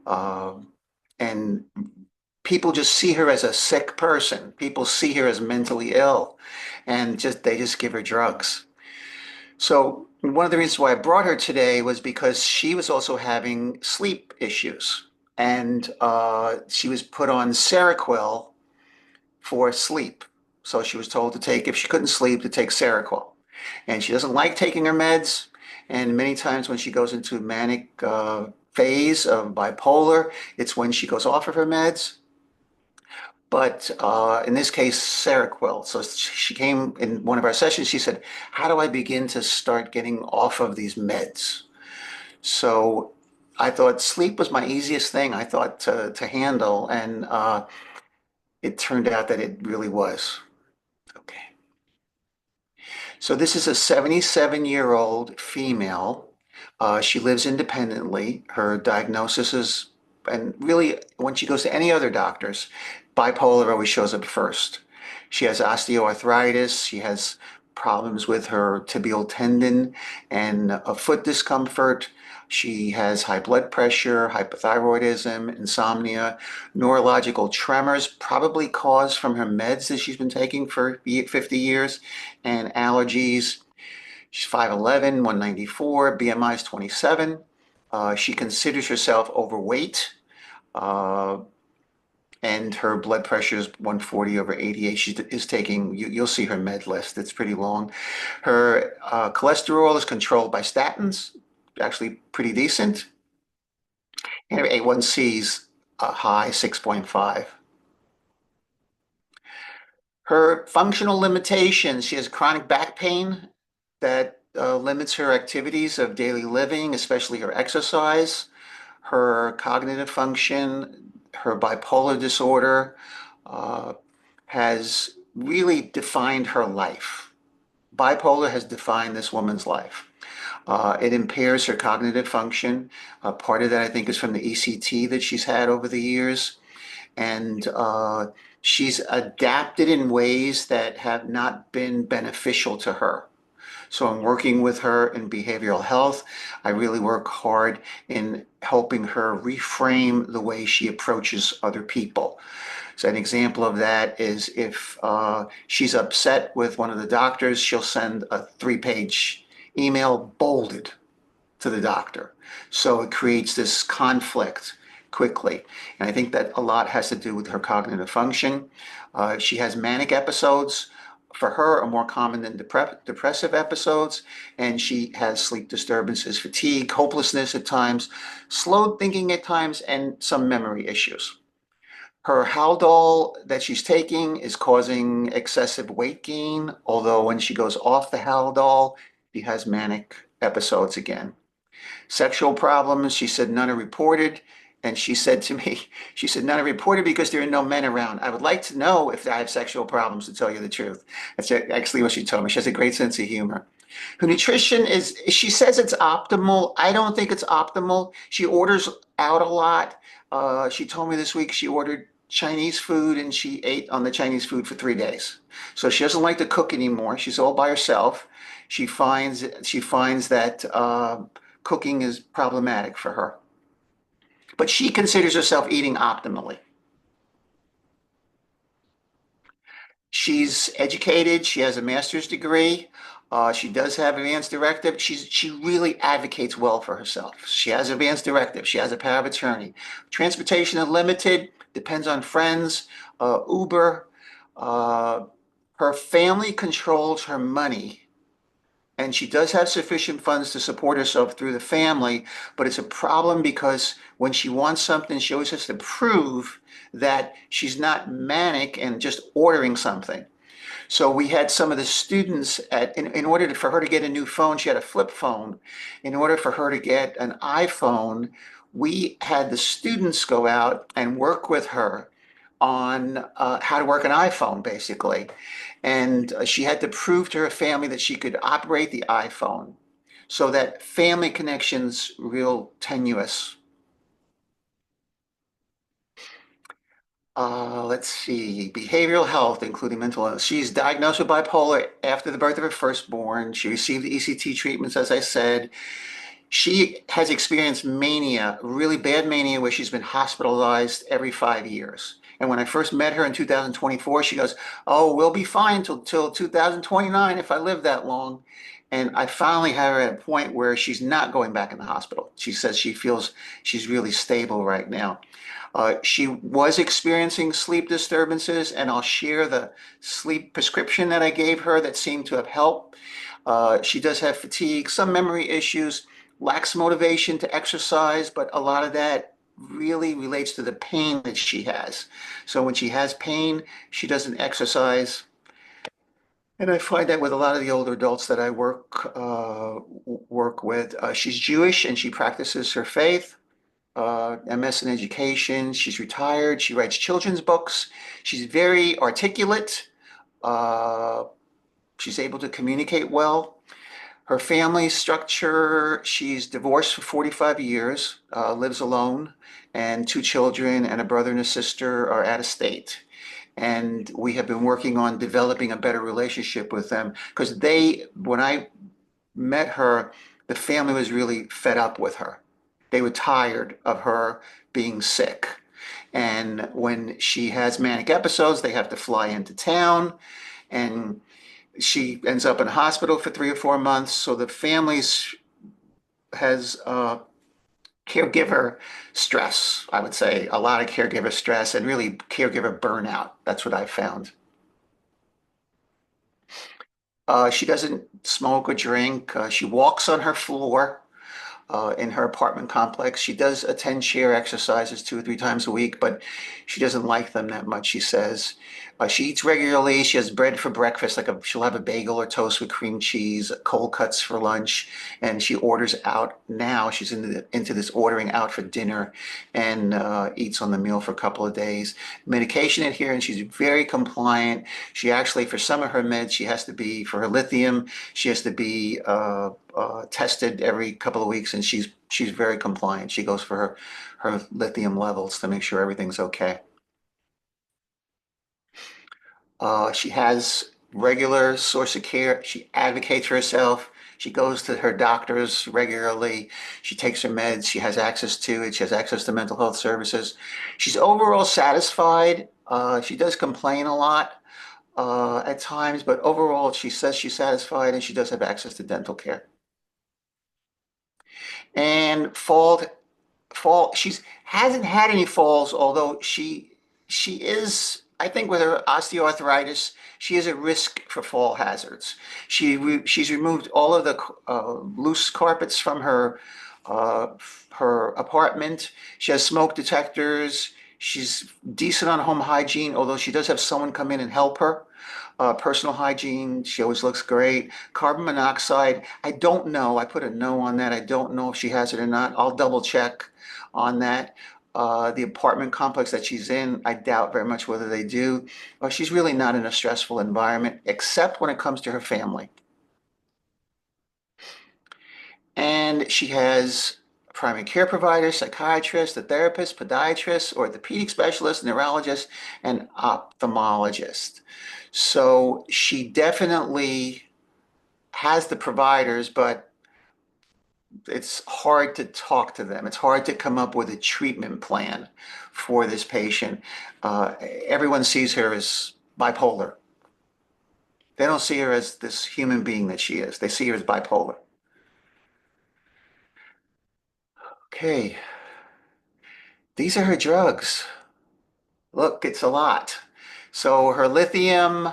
And people just see her as a sick person. People see her as mentally ill, and they just give her drugs. So one of the reasons why I brought her today was because she was also having sleep issues, and she was put on Seroquel for sleep. So she was told to take, if she couldn't sleep, to take Seroquel. And she doesn't like taking her meds. And many times when she goes into a manic phase of bipolar, it's when she goes off of her meds. But in this case, Seroquel. So she came in one of our sessions. She said, "How do I begin to start getting off of these meds?" So I thought sleep was my easiest thing. I thought to handle, and it turned out that it really was. Okay. So this is a 77-year-old female. She lives independently. Her diagnosis is, and really, when she goes to any other doctors, bipolar always shows up first. She has osteoarthritis. She has problems with her tibial tendon and a foot discomfort. She has high blood pressure, hypothyroidism, insomnia, neurological tremors, probably caused from her meds that she's been taking for 50 years, and allergies. She's 5'11", 194, BMI is 27. She considers herself overweight, and her blood pressure is 140 over 88. She is taking, you'll see her med list, it's pretty long. Her cholesterol is controlled by statins, actually pretty decent. And her A1C is high, 6.5. Her functional limitations, she has chronic back pain that limits her activities of daily living, especially her exercise, her cognitive function, her bipolar disorder has really defined her life. Bipolar has defined this woman's life. It impairs her cognitive function. Part of that, I think, is from the ECT that she's had over the years. And she's adapted in ways that have not been beneficial to her. So I'm working with her in behavioral health. I really work hard in helping her reframe the way she approaches other people. So an example of that is if she's upset with one of the doctors, she'll send a 3-page email bolded to the doctor. So it creates this conflict quickly. And I think that a lot has to do with her cognitive function. She has manic episodes. For her, are more common than depressive episodes, and she has sleep disturbances, fatigue, hopelessness at times, slowed thinking at times, and some memory issues. Her Haldol that she's taking is causing excessive weight gain, although when she goes off the Haldol, she has manic episodes again. Sexual problems, she said none are reported. And she said to me, she said, none are reported because there are no men around. I would like to know if I have sexual problems, to tell you the truth. That's actually what she told me. She has a great sense of humor. Her nutrition is, she says it's optimal. I don't think it's optimal. She orders out a lot. She told me this week she ordered Chinese food and she ate on the Chinese food for 3 days. So she doesn't like to cook anymore. She's all by herself. She finds that cooking is problematic for her. But she considers herself eating optimally. She's educated. She has a master's degree. She does have advanced directive. She really advocates well for herself. She has advanced directive. She has a power of attorney. Transportation unlimited, depends on friends, Uber. Her family controls her money. And she does have sufficient funds to support herself through the family, but it's a problem because when she wants something, she always has to prove that she's not manic and just ordering something. So we had some of the students in order for her to get a new phone, she had a flip phone. In order for her to get an iPhone, we had the students go out and work with her on how to work an iPhone, basically. And she had to prove to her family that she could operate the iPhone. so that family connection's real tenuous. Let's see, behavioral health, including mental illness. She's diagnosed with bipolar after the birth of her firstborn. She received the ECT treatments, as I said. She has experienced mania, really bad mania, where she's been hospitalized every 5 years. And when I first met her in 2024, she goes, "Oh, we'll be fine till 2029 if I live that long." And I finally have her at a point where she's not going back in the hospital. She says she feels she's really stable right now. She was experiencing sleep disturbances, and I'll share the sleep prescription that I gave her that seemed to have helped. She does have fatigue, some memory issues, lacks motivation to exercise, but a lot of that really relates to the pain that she has. So when she has pain, she doesn't exercise. And I find that with a lot of the older adults that I work with. She's Jewish and she practices her faith. MS in education. She's retired. She writes children's books. She's very articulate. Uh, she's able to communicate well. Her family structure, she's divorced for 45 years, lives alone, and 2 children and a brother and a sister are out of state. And we have been working on developing a better relationship with them because when I met her, the family was really fed up with her. They were tired of her being sick. And when she has manic episodes, they have to fly into town and she ends up in a hospital for 3 or 4 months. So the family's has caregiver stress, I would say, a lot of caregiver stress and really caregiver burnout. That's what I found. She doesn't smoke or drink. She walks on her floor in her apartment complex. She does attend chair exercises 2 or 3 times a week, but she doesn't like them that much, she says. She eats regularly. She has bread for breakfast, she'll have a bagel or toast with cream cheese, cold cuts for lunch, and she orders out now. She's into this ordering out for dinner and eats on the meal for a couple of days. Medication adherence, she's very compliant. She actually, for some of her meds, for her lithium, she has to be tested every couple of weeks, and she's very compliant. She goes for her lithium levels to make sure everything's okay. She has regular source of care. She advocates for herself. She goes to her doctors regularly. She takes her meds. She has access to it. She has access to mental health services. She's overall satisfied. She does complain a lot at times, but overall, she says she's satisfied and she does have access to dental care. And she hasn't had any falls, although she is, I think with her osteoarthritis, she is at risk for fall hazards. She's removed all of the loose carpets from her apartment. She has smoke detectors. She's decent on home hygiene, although she does have someone come in and help her. Personal hygiene, she always looks great. Carbon monoxide, I don't know. I put a no on that. I don't know if she has it or not. I'll double check on that. The apartment complex that she's in, I doubt very much whether they do. She's really not in a stressful environment, except when it comes to her family. And she has a primary care provider, psychiatrist, a therapist, podiatrist, orthopedic specialist, neurologist, and ophthalmologist. So she definitely has the providers, but it's hard to talk to them. It's hard to come up with a treatment plan for this patient. Everyone sees her as bipolar. They don't see her as this human being that she is. They see her as bipolar. Okay, these are her drugs. Look, it's a lot. So her lithium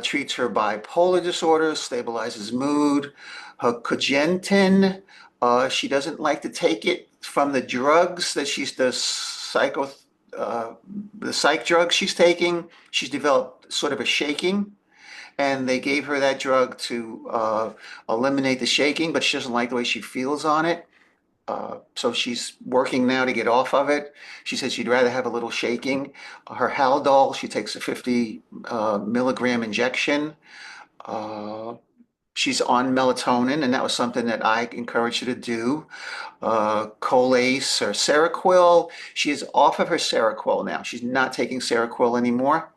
treats her bipolar disorder, stabilizes mood. Her cogentin, she doesn't like to take it from the drugs that the psych drugs she's taking. She's developed sort of a shaking, and they gave her that drug to eliminate the shaking, but she doesn't like the way she feels on it. So she's working now to get off of it. She says she'd rather have a little shaking. Her Haldol, she takes a 50 milligram injection. she's on melatonin, and that was something that I encouraged her to do. Colace or Seroquel. She is off of her Seroquel now. She's not taking Seroquel anymore.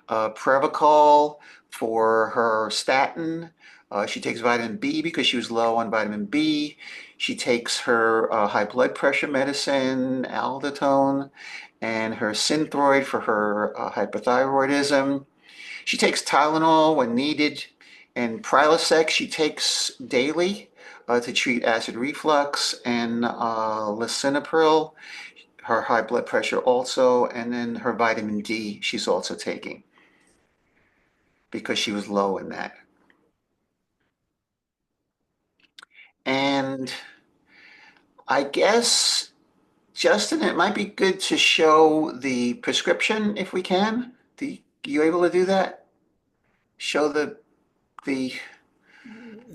Prevacol for her statin. She takes vitamin B because she was low on vitamin B. She takes her high blood pressure medicine, Aldosterone, and her Synthroid for her hypothyroidism. She takes Tylenol when needed, and Prilosec she takes daily to treat acid reflux, and lisinopril, her high blood pressure also, and then her vitamin D she's also taking because she was low in that. And I guess, Justin, it might be good to show the prescription if we can. You able to do that? Show the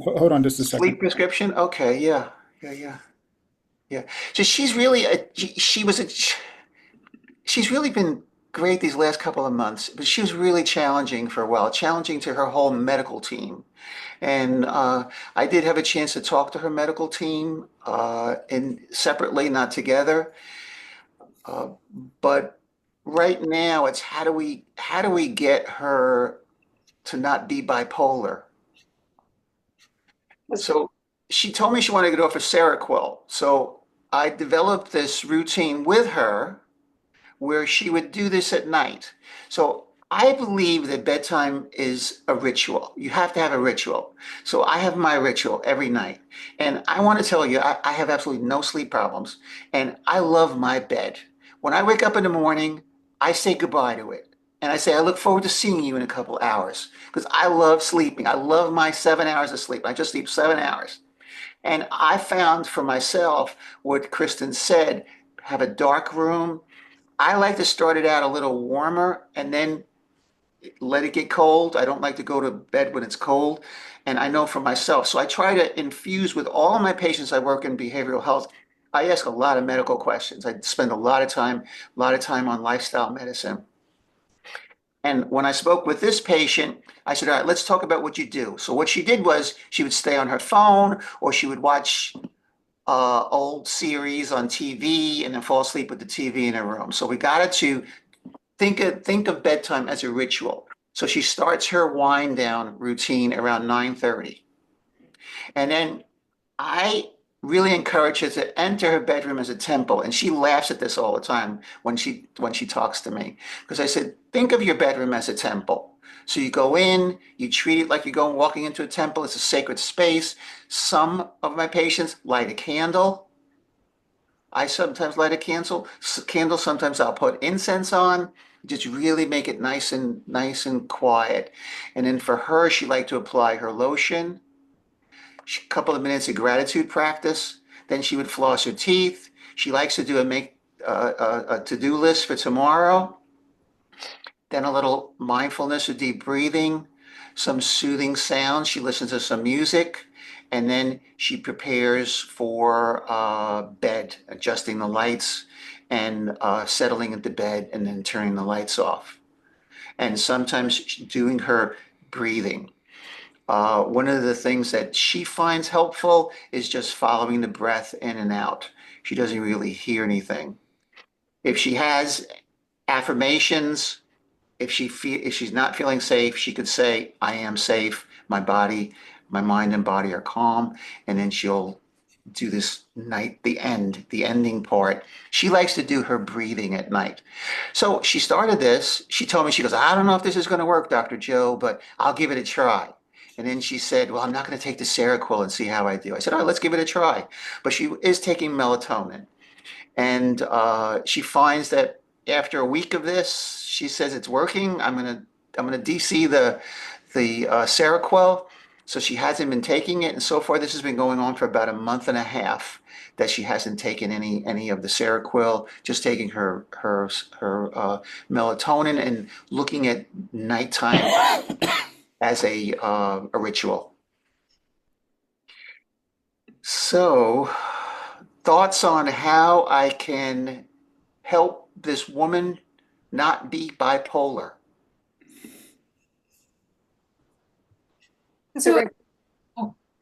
Hold on just a second. sleep prescription? Okay, yeah, yeah. Yeah. So she's really been great these last couple of months, but she was really challenging for a while, challenging to her whole medical team. And I did have a chance to talk to her medical team and separately, not together. Uh, but right now, it's how do we get her to not be bipolar? So she told me she wanted to get off of Seroquel. So I developed this routine with her where she would do this at night. So I believe that bedtime is a ritual. You have to have a ritual. So I have my ritual every night. And I want to tell you, I have absolutely no sleep problems. And I love my bed. When I wake up in the morning, I say goodbye to it. And I say, I look forward to seeing you in a couple hours because I love sleeping. I love my 7 hours of sleep. I just sleep 7 hours. And I found for myself what Kristen said, have a dark room. I like to start it out a little warmer and then let it get cold. I don't like to go to bed when it's cold. And I know for myself. So I try to infuse with all of my patients. I work in behavioral health. I ask a lot of medical questions. I spend a lot of time on lifestyle medicine. And when I spoke with this patient, I said, all right, let's talk about what you do. So what she did was she would stay on her phone or she would watch old series on TV and then fall asleep with the TV in her room. So we got her to think of bedtime as a ritual. So she starts her wind down routine around 9:30. And then I really encourage her to enter her bedroom as a temple. And she laughs at this all the time when she talks to me. Because I said, think of your bedroom as a temple. So you go in, you treat it like you're walking into a temple. It's a sacred space. Some of my patients light a candle. I sometimes light a candle. Sometimes I'll put incense on. Just really make it nice and quiet. And then for her, she liked to apply her lotion. A couple of minutes of gratitude practice. Then she would floss her teeth. She likes to do a to-do list for tomorrow. Then a little mindfulness or deep breathing, some soothing sounds. She listens to some music, and then she prepares for bed, adjusting the lights and settling into bed, and then turning the lights off. And sometimes doing her breathing. One of the things that she finds helpful is just following the breath in and out. She doesn't really hear anything. If she has affirmations, if she's not feeling safe, she could say, I am safe. My mind and body are calm. And then she'll do this the ending part. She likes to do her breathing at night. So she started this. She told me, she goes, I don't know if this is going to work, Dr. Joe, but I'll give it a try. And then she said, well, I'm not going to take the Seroquel and see how I do. I said, all right, let's give it a try. But she is taking melatonin. And she finds that after a week of this, she says it's working. I'm gonna DC the Seroquel. So she hasn't been taking it, and so far this has been going on for about a month and a half that she hasn't taken any of the Seroquel, just taking her melatonin and looking at nighttime as a ritual. So, thoughts on how I can help this woman not be bipolar? So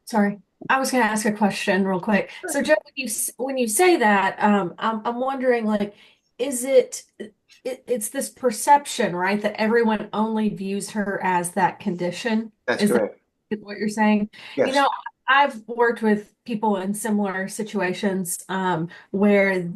Sorry, I was going to ask a question real quick. So, Joe, when you say that, I'm wondering, like, is it's this perception, right, that everyone only views her as that condition? That's Is that correct. what you're saying? You Yes. know, I've worked with people in similar situations, where,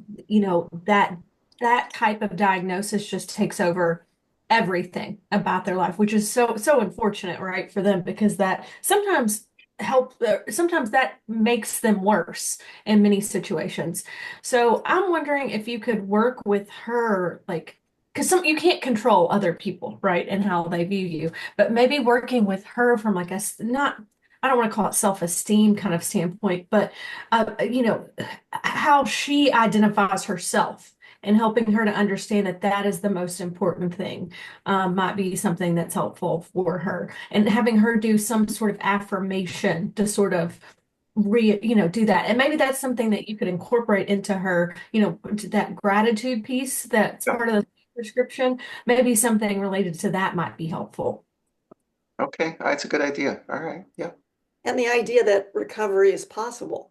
that type of diagnosis just takes over everything about their life, which is so unfortunate, right, for them, because that sometimes that makes them worse in many situations. So I'm wondering if you could work with her, like, because you can't control other people, right, and how they view you, but maybe working with her from like not, I don't want to call it self-esteem kind of standpoint, but how she identifies herself, and helping her to understand that that is the most important thing, might be something that's helpful for her, and having her do some sort of affirmation to sort of do that. And maybe that's something that you could incorporate into her, to that gratitude piece that's Yeah. part of the prescription. Maybe something related to that might be helpful. Okay. That's a good idea. All right. Yeah. And the idea that recovery is possible.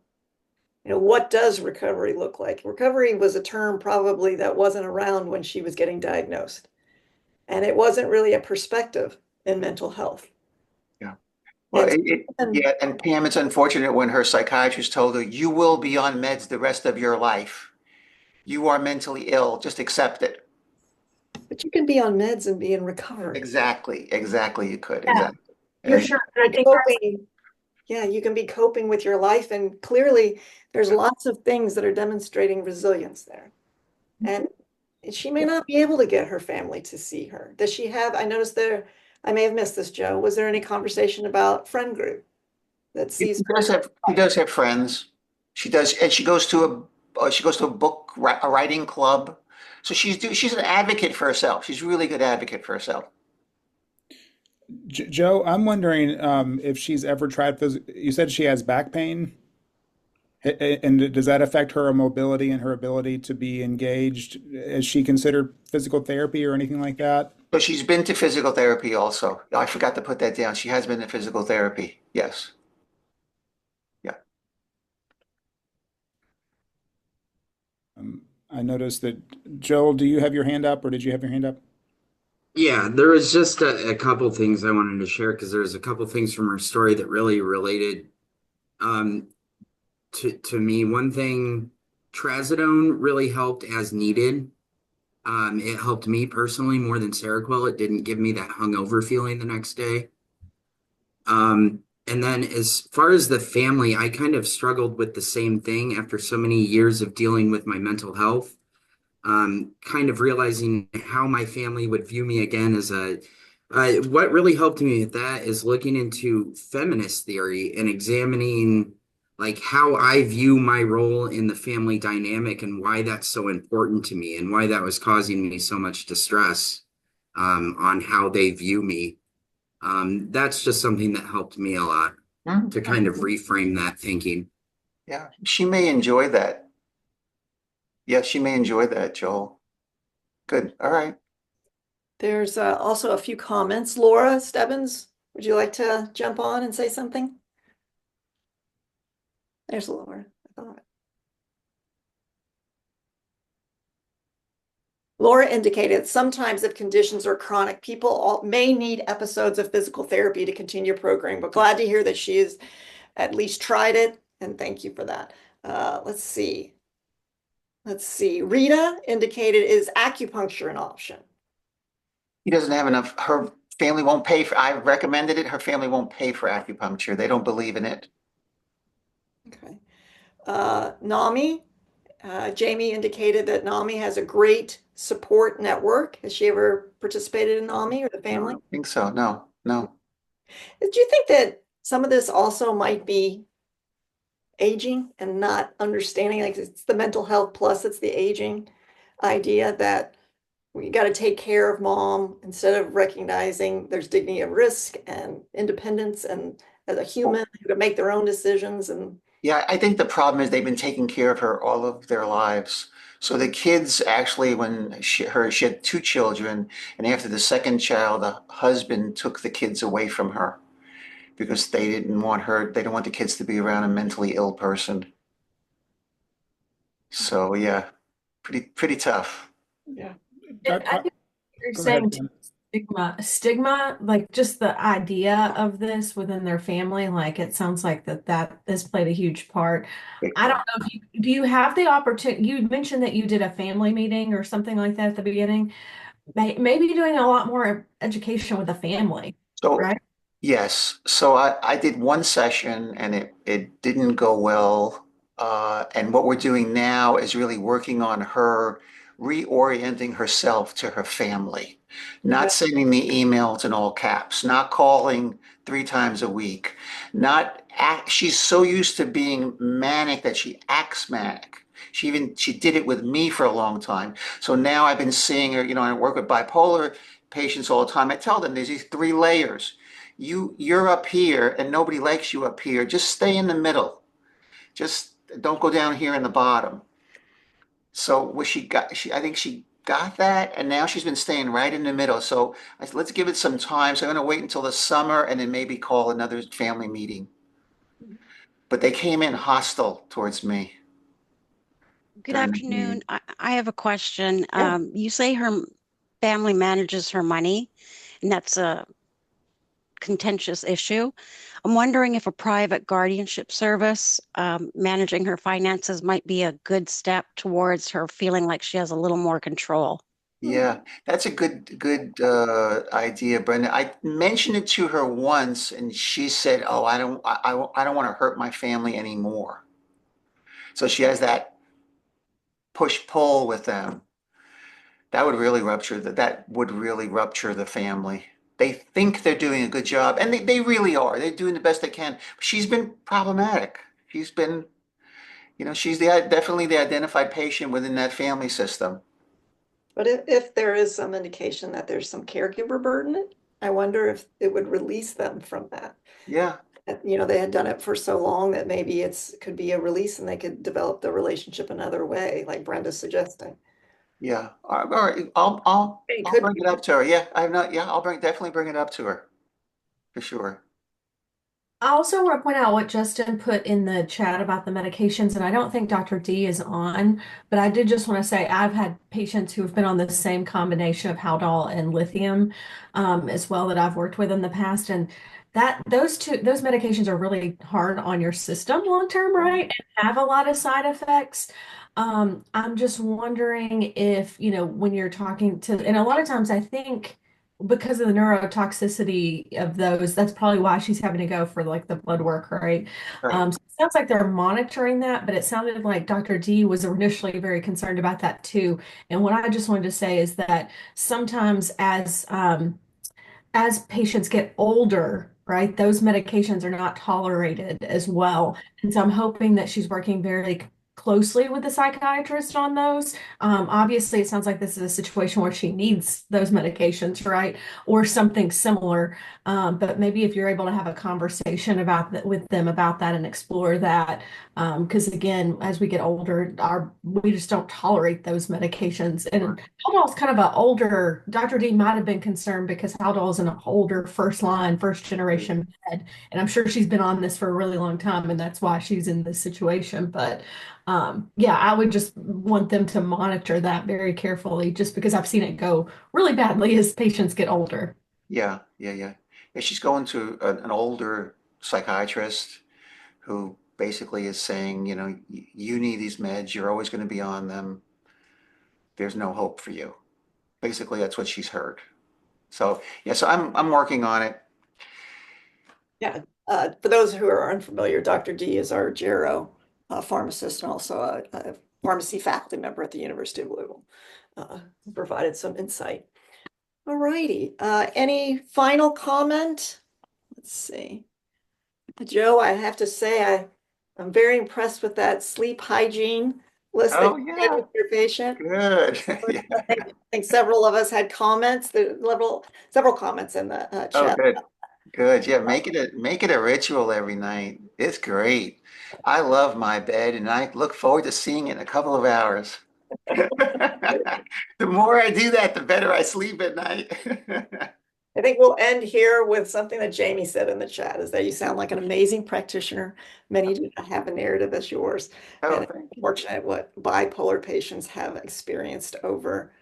What does recovery look like? Recovery was a term probably that wasn't around when she was getting diagnosed. And it wasn't really a perspective in mental health. Yeah. Well, And yeah, and Pam, it's unfortunate when her psychiatrist told her, you will be on meds the rest of your life. You are mentally ill. Just accept it. but you can be on meds and be in recovery. Exactly. Exactly. You could. Yeah, Exactly. you're And sure. And I think Coping. Yeah, you can be coping with your life, and clearly there's lots of things that are demonstrating resilience there. And she may not be able to get her family to see her. Does she have, I noticed there, I may have missed this, Joe. Was there any conversation about friend group that she sees does her? have she does have friends. She does, and she goes to a a writing club. So she's an advocate for herself. She's a really good advocate for herself. Joe, I'm wondering if she's ever tried you said she has back pain, and does that affect her mobility and her ability to be engaged? Has she considered physical therapy or anything like that? So she's been to physical therapy also. I forgot to put that down. She has been to physical therapy. Yes. Yeah. I noticed that, Joel, do you have your hand up, or did you have your hand up? Yeah, there was just a couple things I wanted to share because there's a couple things from her story that really related um, to me. One thing, trazodone really helped as needed. It helped me personally more than Seroquel. It didn't give me that hungover feeling the next day. And then as far as the family, I kind of struggled with the same thing after so many years of dealing with my mental health. Kind of realizing how my family would view me again as what really helped me with that is looking into feminist theory and examining like how I view my role in the family dynamic and why that's so important to me and why that was causing me so much distress, on how they view me. That's just something that helped me a lot to kind of reframe that thinking. Yeah. She may enjoy that. Yeah, she may enjoy that, Joel. Good. All right. There's also a few comments. Laura Stebbins, would you like to jump on and say something? There's Laura. I thought. Laura indicated sometimes if conditions are chronic, people may need episodes of physical therapy to continue programming, but glad to hear that she's at least tried it, and thank you for that. Let's see. Rita indicated, is acupuncture an option? He doesn't have enough. Her family won't pay for, I recommended it. Her family won't pay for acupuncture. They don't believe in it. Okay. NAMI, Jamie indicated that NAMI has a great support network. Has she ever participated in NAMI or the No, I family? don't think so. No, no. Do you think that some of this also might be aging and not understanding, like it's the mental health plus it's the aging idea that we got to take care of mom instead of recognizing there's dignity of risk and independence and as a human who can make their own decisions and Yeah, I think the problem is they've been taking care of her all of their lives. So the kids actually, when she had two children, and after the second child, the husband took the kids away from her. because they didn't want the kids to be around a mentally ill person. So yeah, pretty tough. Yeah. And I think you're Go ahead, saying Jen. stigma, like just the idea of this within their family, like it sounds like that has played a huge part. I don't know if do you have the opportunity, you mentioned that you did a family meeting or something like that at the beginning. Maybe doing a lot more education with the family, So right? yes, so I did one session and it didn't go well. And what we're doing now is really working on her reorienting herself to her family, not sending the emails in all caps, not calling 3 times a week, not act, she's so used to being manic that she acts manic. She did it with me for a long time. So now I've been seeing her, I work with bipolar patients all the time. I tell them there's these 3 layers. You're up here and nobody likes you up here. Just stay in the middle. Just don't go down here in the bottom. So I think she got that, and now she's been staying right in the middle. So I said, let's give it some time. So I'm going to wait until the summer and then maybe call another family meeting. But they came in hostile towards me Good during the meeting. afternoon. I have a question. Yeah. You say her family manages her money, and that's a contentious issue. I'm wondering if a private guardianship service managing her finances might be a good step towards her feeling like she has a little more control. Yeah, that's a good idea, Brenda. I mentioned it to her once, and she said, "Oh, I don't want to hurt my family anymore." So she has that push-pull with them. That would really rupture the family. They think they're doing a good job, and they really are. They're doing the best they can. She's been problematic. She's been, she's definitely the identified patient within that family system. But if there is some indication that there's some caregiver burden, I wonder if it would release them from that. Yeah, They had done it for so long that maybe could be a release and they could develop the relationship another way, like Brenda's suggesting. yeah. All right. I'll It I'll could bring be. it up to her. Yeah, I've not. Yeah, I'll definitely bring it up to her for sure. I also want to point out what Justin put in the chat about the medications, and I don't think Dr. D is on, but I did just want to say I've had patients who have been on the same combination of Haldol and lithium as well that I've worked with in the past, and those medications are really hard on your system long term, right? And have a lot of side effects. I'm just wondering if, when you're talking to, and a lot of times I think because of the neurotoxicity of those, that's probably why she's having to go for like the blood work, right? Right. So it sounds like they're monitoring that, but it sounded like Dr. D was initially very concerned about that too. And what I just wanted to say is that sometimes as patients get older, right, those medications are not tolerated as well. And so I'm hoping that she's working very closely with the psychiatrist on those. Obviously, it sounds like this is a situation where she needs those medications, right? Or something similar. But maybe if you're able to have a conversation about that with them about that and explore that. Because again, as we get older, we just don't tolerate those medications. And Haldol is kind of an older, Dr. D might have been concerned because Haldol is an older first generation med. And I'm sure she's been on this for a really long time, and that's why she's in this situation. But yeah, I would just want them to monitor that very carefully just because I've seen it go really badly as patients get older. Yeah. Yeah, she's going to an older psychiatrist who basically is saying, you need these meds. You're always going to be on them. There's no hope for you. Basically, that's what she's heard. So yeah, so I'm working on it. Yeah. For those who are unfamiliar, Dr. D is our Gero pharmacist and also a pharmacy faculty member at the University of Louisville. Provided some insight. All righty. Any final comment? Let's see. Joe, I have to say I'm very impressed with that sleep hygiene list that Oh you had yeah, with your patient. good. Yeah. I think several of us had comments. Several comments in the Oh, chat. good. Yeah, make it a ritual every night. It's great. I love my bed, and I look forward to seeing it in a couple of hours. The more I do that, the better I sleep at night. I think we'll end here with something that Jamie said in the chat, is that you sound like an amazing practitioner. Many do not have a narrative as yours. Oh, And thank it's you. fortunate what bipolar patients have experienced over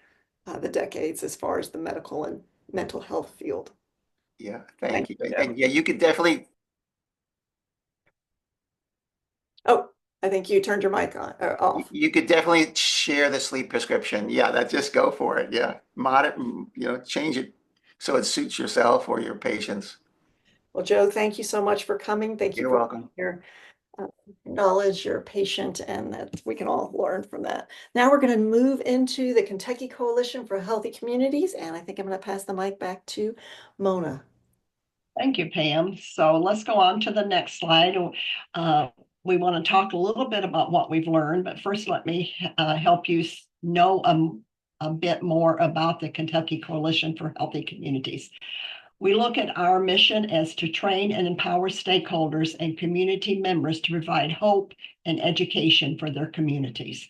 the decades as far as the medical and mental health field. Yeah, Thank thank you. you, Joe. And yeah, you could definitely, Oh, I think you turned your mic on or off. you could definitely share the sleep prescription. Yeah, that just go for it. Yeah. Change it so it suits yourself or your patients. Well, Joe, thank you so much for coming. Thank you You're for welcome. your knowledge, you're patient, and that we can all learn from that. Now we're going to move into the Kentucky Coalition for Healthy Communities, and I think I'm going to pass the mic back to Mona. Thank you, Pam. So let's go on to the next slide. We want to talk a little bit about what we've learned, but first let me help you know a bit more about the Kentucky Coalition for Healthy Communities. We look at our mission as to train and empower stakeholders and community members to provide hope and education for their communities.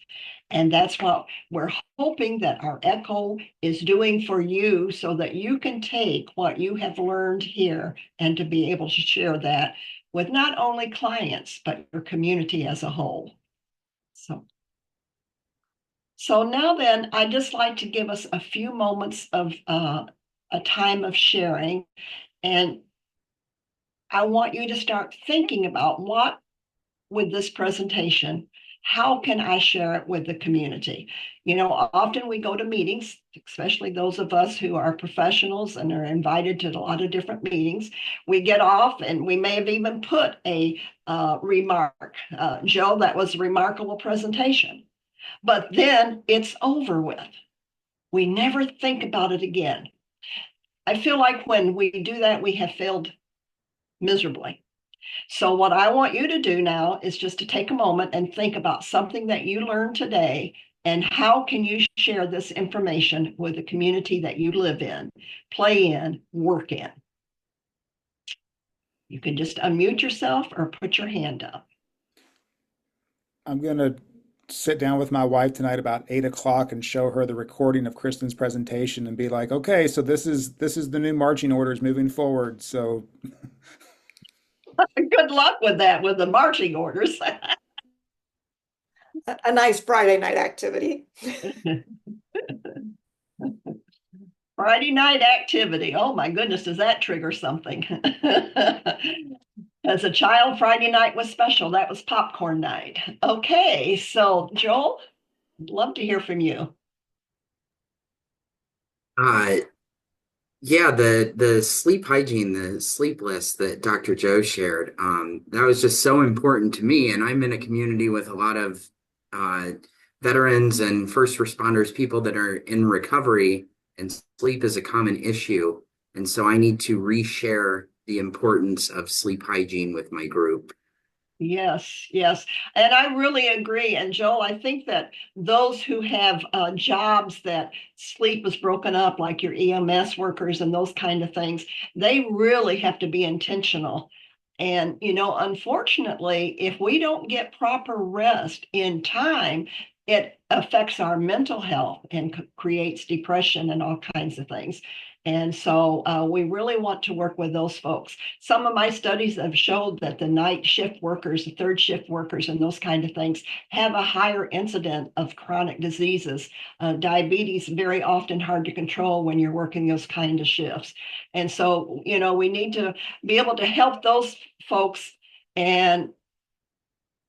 And that's what we're hoping that our ECHO is doing for you, so that you can take what you have learned here and to be able to share that with not only clients, but your community as a whole. So now then, I'd just like to give us a few moments of a time of sharing. And I want you to start thinking about, what with this presentation, how can I share it with the community? Often we go to meetings, especially those of us who are professionals and are invited to a lot of different meetings. We get off and we may have even put a remark, Joe, that was a remarkable presentation, but then it's over with. We never think about it again. I feel like when we do that, we have failed miserably. So what I want you to do now is just to take a moment and think about something that you learned today, and how can you share this information with the community that you live in, play in, work in. You can just unmute yourself or put your hand up. I'm going to sit down with my wife tonight about 8 o'clock and show her the recording of Kristen's presentation and be like, okay, so this is the new marching orders moving forward. So good luck with that, with the marching orders. A nice Friday night activity. Friday night activity. Oh my goodness, does that trigger something? As a child, Friday night was special. That was popcorn night. Okay, so Joel, I'd love to hear from you. Yeah, the sleep hygiene, the sleep list that Dr. Joe shared, that was just so important to me. And I'm in a community with a lot of veterans and first responders, people that are in recovery, and sleep is a common issue. And so I need to reshare the importance of sleep hygiene with my group. Yes, yes. And I really agree. And Joel, I think that those who have jobs that sleep is broken up, like your EMS workers and those kind of things, they really have to be intentional. And, unfortunately, if we don't get proper rest in time, it affects our mental health and creates depression and all kinds of things. And so we really want to work with those folks. Some of my studies have showed that the night shift workers, the third shift workers, and those kind of things have a higher incident of chronic diseases. Diabetes, very often hard to control when you're working those kind of shifts. And so, we need to be able to help those folks. And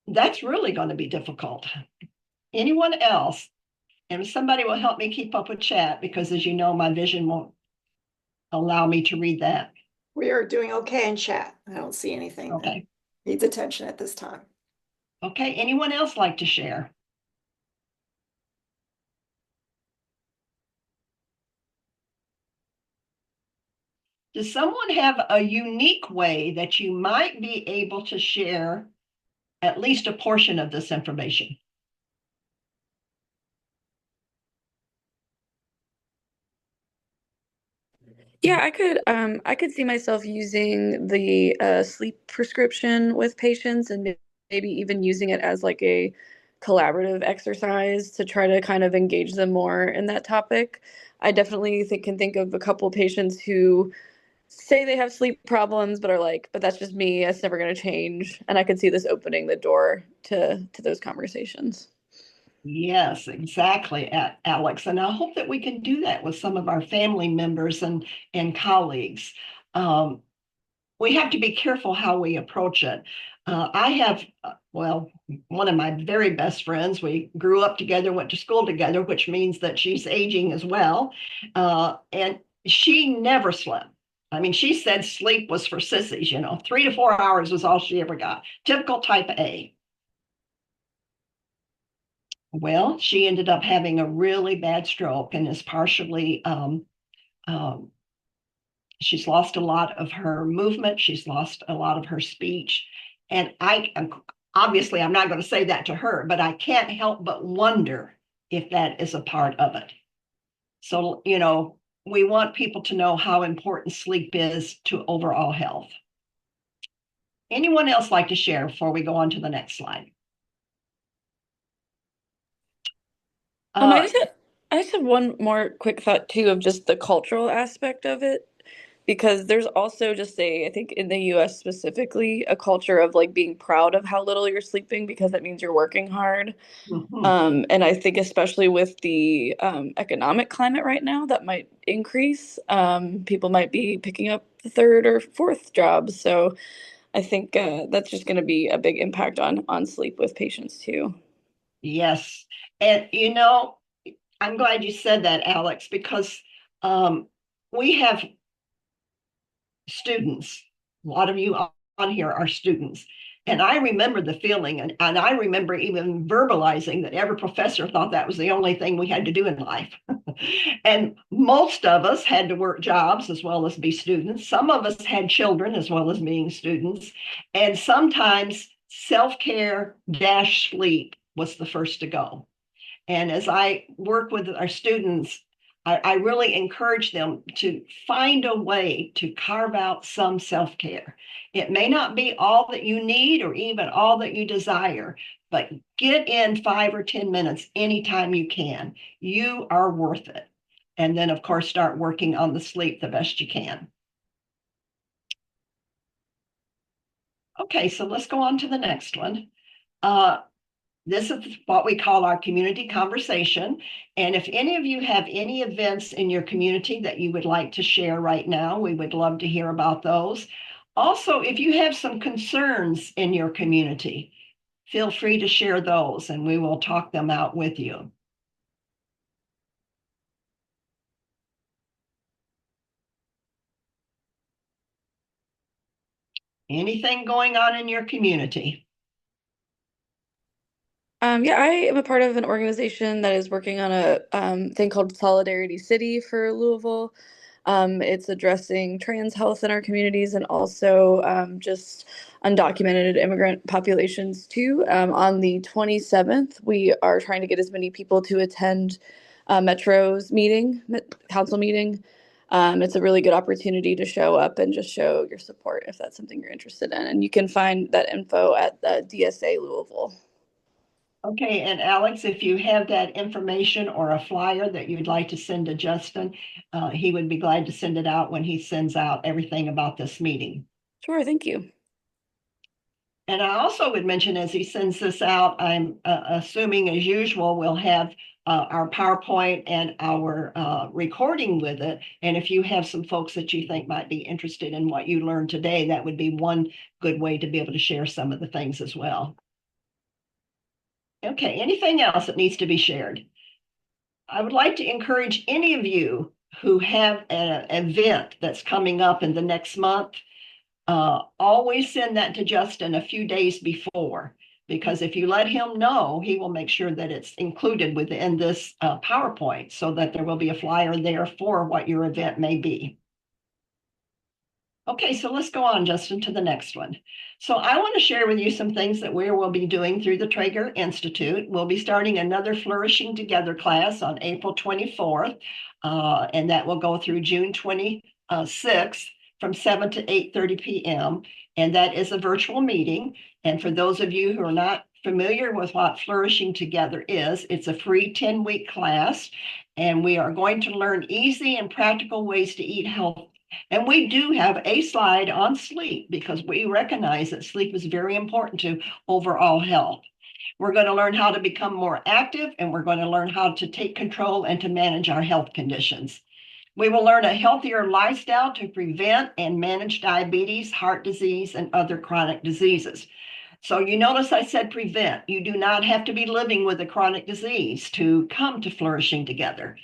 that's really going to be difficult. Anyone else? And somebody will help me keep up with chat, because as you know, my vision won't allow me to read that. We are doing okay in chat. I don't see anything that needs attention at this time. Okay, anyone else like to share? Does someone have a unique way that you might be able to share at least a portion of this information? Yeah, I could see myself using the sleep prescription with patients, and maybe even using it as like a collaborative exercise to try to kind of engage them more in that topic. I definitely can think of a couple patients who say they have sleep problems, but are like, but that's just me. It's never going to change. And I could see this opening the door to those conversations. Yes, exactly, Alex. And I hope that we can do that with some of our family members and colleagues. We have to be careful how we approach it. I have, well, one of my very best friends, we grew up together, went to school together, which means that she's aging as well. And she never slept. I mean, she said sleep was for sissies, 3 to 4 hours was all she ever got. Typical type A. Well, she ended up having a really bad stroke and is partially, she's lost a lot of her movement. She's lost a lot of her speech. And obviously, I'm not going to say that to her, but I can't help but wonder if that is a part of it. So, we want people to know how important sleep is to overall health. Anyone else like to share before we go on to the next slide? I just had one more quick thought too of just the cultural aspect of it, because there's also just I think in the US specifically, a culture of like being proud of how little you're sleeping because that means you're working hard. Mhm. And I think especially with the economic climate right now, that might increase. People might be picking up the third or fourth job. So I think that's just going to be a big impact on sleep with patients too. Yes. And I'm glad you said that, Alex, because we have students. A lot of you on here are students. And I remember the feeling, and I remember even verbalizing that every professor thought that was the only thing we had to do in life. And most of us had to work jobs as well as be students. Some of us had children as well as being students. And sometimes self-care dash sleep was the first to go. And as I work with our students, I really encourage them to find a way to carve out some self-care. It may not be all that you need or even all that you desire, but get in 5 or 10 minutes anytime you can. You are worth it. And then, of course, start working on the sleep the best you can. Okay, so let's go on to the next one. This is what we call our community conversation. And if any of you have any events in your community that you would like to share right now, we would love to hear about those. Also, if you have some concerns in your community, feel free to share those and we will talk them out with you. Anything going on in your community? Yeah, I am a part of an organization that is working on a thing called Solidarity City for Louisville. It's addressing trans health in our communities and also just undocumented immigrant populations too. On the 27th, we are trying to get as many people to attend Metro's council meeting. It's a really good opportunity to show up and just show your support if that's something you're interested in. And you can find that info at the DSA Louisville. Okay, and Alex, if you have that information or a flyer that you'd like to send to Justin, he would be glad to send it out when he sends out everything about this meeting. Sure, thank you. And I also would mention as he sends this out, I'm assuming as usual, we'll have our PowerPoint and our recording with it. And if you have some folks that you think might be interested in what you learned today, that would be one good way to be able to share some of the things as well. Okay, anything else that needs to be shared? I would like to encourage any of you who have an event that's coming up in the next month, always send that to Justin a few days before, because if you let him know, he will make sure that it's included within this PowerPoint so that there will be a flyer there for what your event may be. Okay, so let's go on, Justin, to the next one. So I want to share with you some things that we will be doing through the Trager Institute. We'll be starting another Flourishing Together class on April 24th, and that will go through June 26th from 7 to 8:30 p.m. And that is a virtual meeting. And for those of you who are not familiar with what Flourishing Together is, it's a free 10-week class, and we are going to learn easy and practical ways to eat And we do have a slide on sleep because we recognize that sleep is very important to overall health. We're going to learn how to become more active, and we're going to learn how to take control and to manage our health conditions. We will learn a healthier lifestyle to prevent and manage diabetes, heart disease, and other chronic diseases. So you notice I said prevent. You do not have to be living with a chronic disease to come to flourishing together.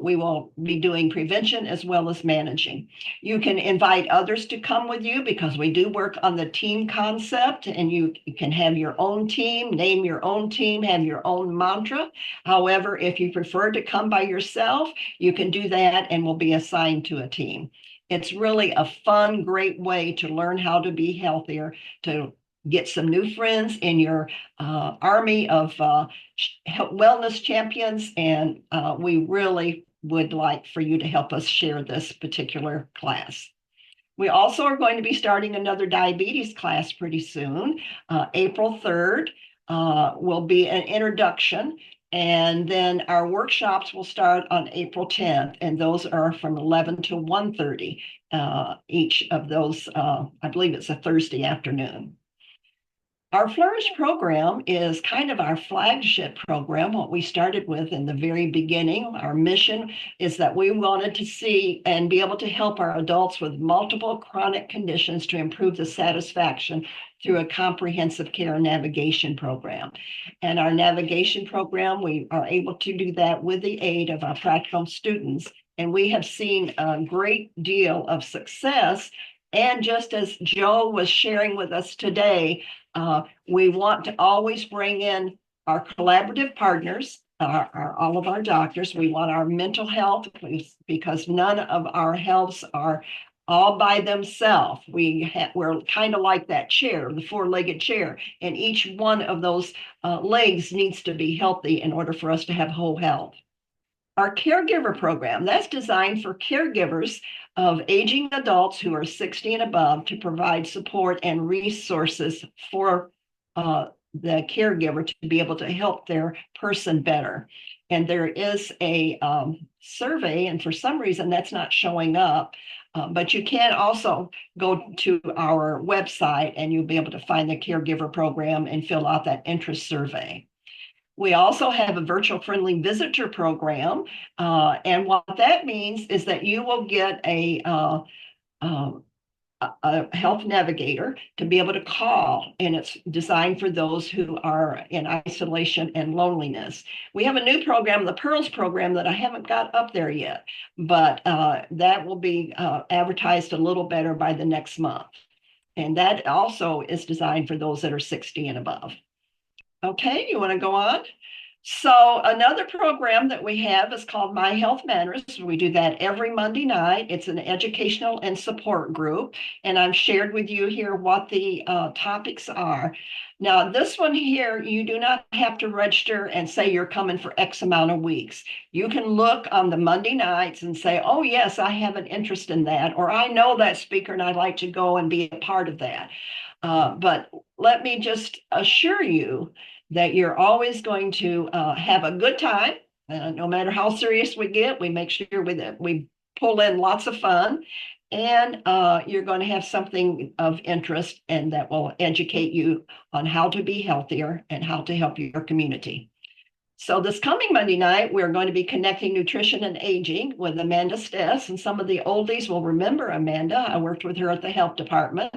We will be doing prevention as well as managing. You can invite others to come with you because we do work on the team concept, and you can have your own team, name your own team, have your own mantra. However, if you prefer to come by yourself, you can do that and will be assigned to a team. It's really a fun, great way to learn how to be healthier, to get some new friends in your army of wellness champions. And we really would like for you to help us share this particular class. We also are going to be starting another diabetes class pretty soon. April 3rd will be an introduction. And then our workshops will start on April 10th, and those are from 11 to 1:30. Each of those, I believe it's a Thursday afternoon. Our Flourish program is kind of our flagship program, what we started with in the very beginning. Our mission is that we wanted to see and be able to help our adults with multiple chronic conditions to improve the satisfaction through a comprehensive care navigation program. And our navigation program, we are able to do that with the aid of our practicum students. And we have seen a great deal of success. And just as Joe was sharing with us today, we want to always bring in our collaborative partners, all of our doctors. We want our mental health because none of our healths are all by themselves. We're kind of like that chair, the four-legged chair, and each one of those legs needs to be healthy in order for us to have whole health. Our caregiver program, that's designed for caregivers of aging adults who are 60 and above to provide support and resources for the caregiver to be able to help their person better. And there is a survey, and for some reason that's not showing up, but you can also go to our website and you'll be able to find the caregiver program and fill out that interest survey. We also have a virtual friendly visitor program. And what that means is that you will get a health navigator to be able to call, and it's designed for those who are in isolation and loneliness. We have a new program, the Pearls program, that I haven't got up there yet, but that will be advertised a little better by the next month. And that also is designed for those that are 60 and above. Okay, you want to go on? So another program that we have is called My Health Matters. We do that every Monday night. It's an educational and support group, and I've shared with you here what the topics are. Now, this one here, you do not have to register and say you're coming for X amount of weeks. You can look on the Monday nights and say, oh, yes, I have an interest in that, or I know that speaker and I'd like to go and be a part of that. But let me just assure you that you're always going to have a good time. No matter how serious we get, we make sure we pull in lots of fun, and you're going to have something of interest and that will educate you on how to be healthier and how to help your community. So this coming Monday night, we're going to be connecting nutrition and aging with Amanda Stess, and some of the oldies will remember Amanda. I worked with her at the health department,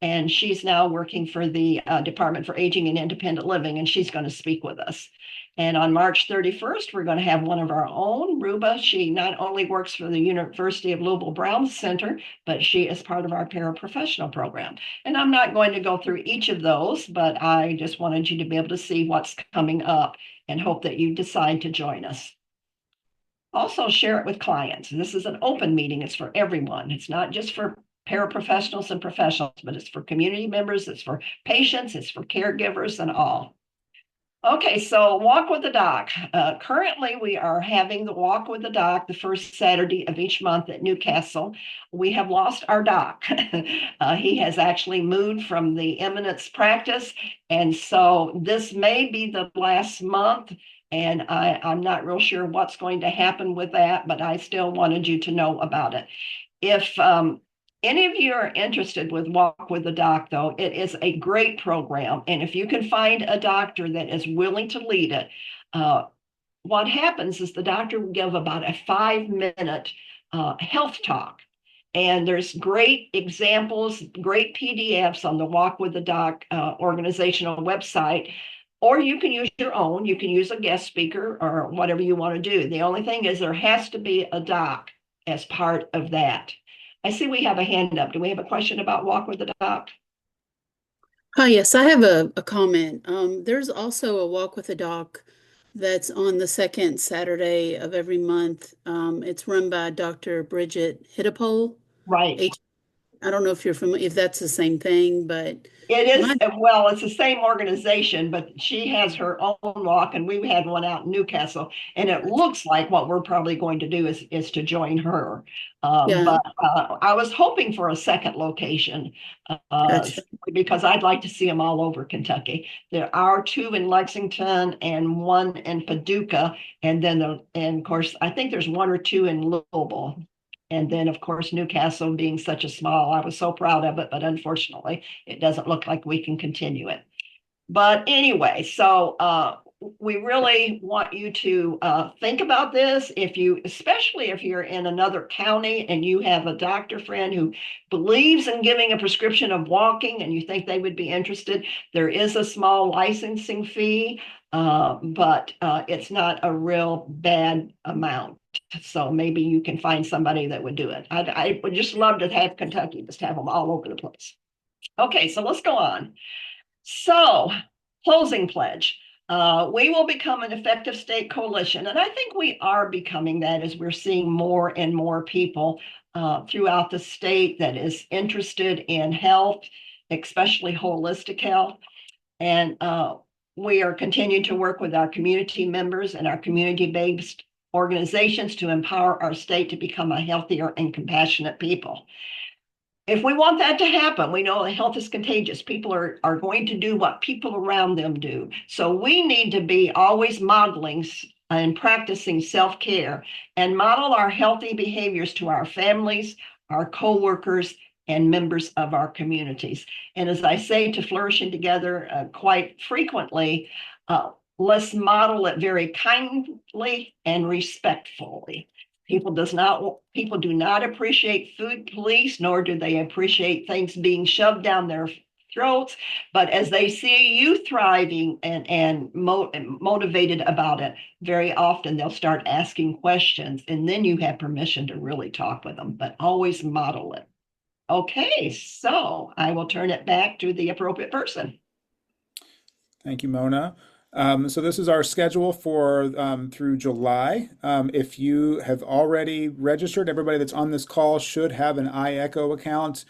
and she's now working for the Department for Aging and Independent Living, and she's going to speak with us. And on March 31st, we're going to have one of our own, Ruba. She not only works for the University of Louisville Brown Center, but she is part of our paraprofessional program. And I'm not going to go through each of those, but I just wanted you to be able to see what's coming up and hope that you decide to join us. Also share it with clients. This is an open meeting. It's for everyone. It's not just for paraprofessionals and professionals, but it's for community members, it's for patients, it's for caregivers and all. Okay, so Walk with the Doc. Currently, we are having the Walk with the Doc the first Saturday of each month at Newcastle. We have lost our doc. He has actually moved from the Eminence practice, and so this may be the last month, and I'm not real sure what's going to happen with that, but I still wanted you to know about it. If any of you are interested with Walk with the Doc, though, it is a great program. And if you can find a doctor that is willing to lead it, what happens is the doctor will give about a 5-minute health talk. And there's great examples, great PDFs on the Walk with the Doc organizational website. Or you can use your own. You can use a guest speaker or whatever you want to do. The only thing is there has to be a doc as part of that. I see we have a hand up. Do we have a question about Walk with the Doc? Oh, yes, I have a comment. There's also a Walk with the Doc that's on the second Saturday of every month. It's run by Dr. Bridget Hittapole. Right. I don't know if you're familiar, if that's the same thing, but it is. Well, it's the same organization, but she has her own walk, and we had one out in Newcastle, and it looks like what we're probably going to do is to join her. But I was hoping for a second location because I'd like to see them all over Kentucky. There are 2 in Lexington and 1 in Paducah, and then and of course I think there's 1 or 2 in Louisville. And then, of course, Newcastle being such a small, I was so proud of it, but unfortunately, it doesn't look like we can continue it. But anyway, so we really want you to think about this. Especially if you're in another county and you have a doctor friend who believes in giving a prescription of walking and you think they would be interested, there is a small licensing fee, but it's not a real bad amount. So maybe you can find somebody that would do it. I would just love to have Kentucky, just have them all over the place. Okay, so let's go on. So, closing pledge. We will become an effective state coalition, and I think we are becoming that as we're seeing more and more people throughout the state that is interested in health, especially holistic health. And we are continuing to work with our community members and our community-based organizations to empower our state to become a healthier and compassionate people. If we want that to happen, we know that health is contagious. People are going to do what people around them do. So we need to be always modeling and practicing self-care and model our healthy behaviors to our families, our coworkers, and members of our communities. And as I say to Flourishing Together quite frequently, let's model it very kindly and respectfully. People do not appreciate food police, nor do they appreciate things being shoved down their throats. But as they see you thriving and motivated about it, very often they'll start asking questions, and then you have permission to really talk with them, but always model it. Okay, so I will turn it back to the appropriate person. Thank you, Mona. So this is our schedule for through July. If you have already registered, everybody that's on this call should have an iEcho account.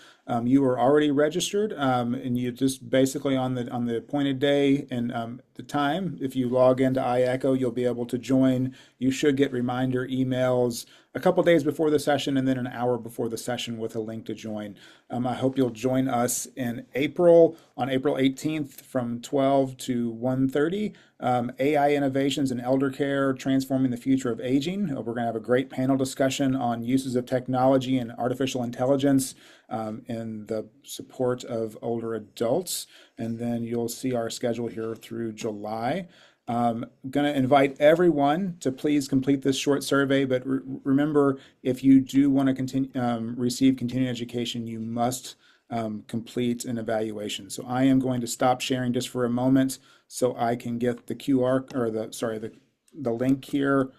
You are already registered, and you just basically on the appointed day and the time, if you log into iEcho, you'll be able to join. You should get reminder emails a couple days before the session and then an hour before the session with a link to join. I hope you'll join us in April, on April 18th from 12 to 1:30. AI innovations in elder care, transforming the future of aging. We're going to have a great panel discussion on uses of technology and artificial intelligence in the support of older adults. And then you'll see our schedule here through July. Going to invite everyone to please complete this short survey, but remember, if you do want to continue receive continuing education, you must complete an evaluation. So I am going to stop sharing just for a moment so I can get the QR or the link here,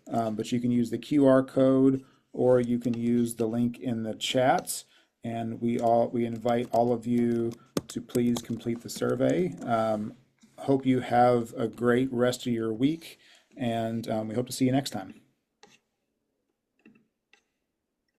but you can use the QR code or you can use the link in the chat, and we invite all of you to please complete the survey. Hope you have a great rest of your week, and we hope to see you next time.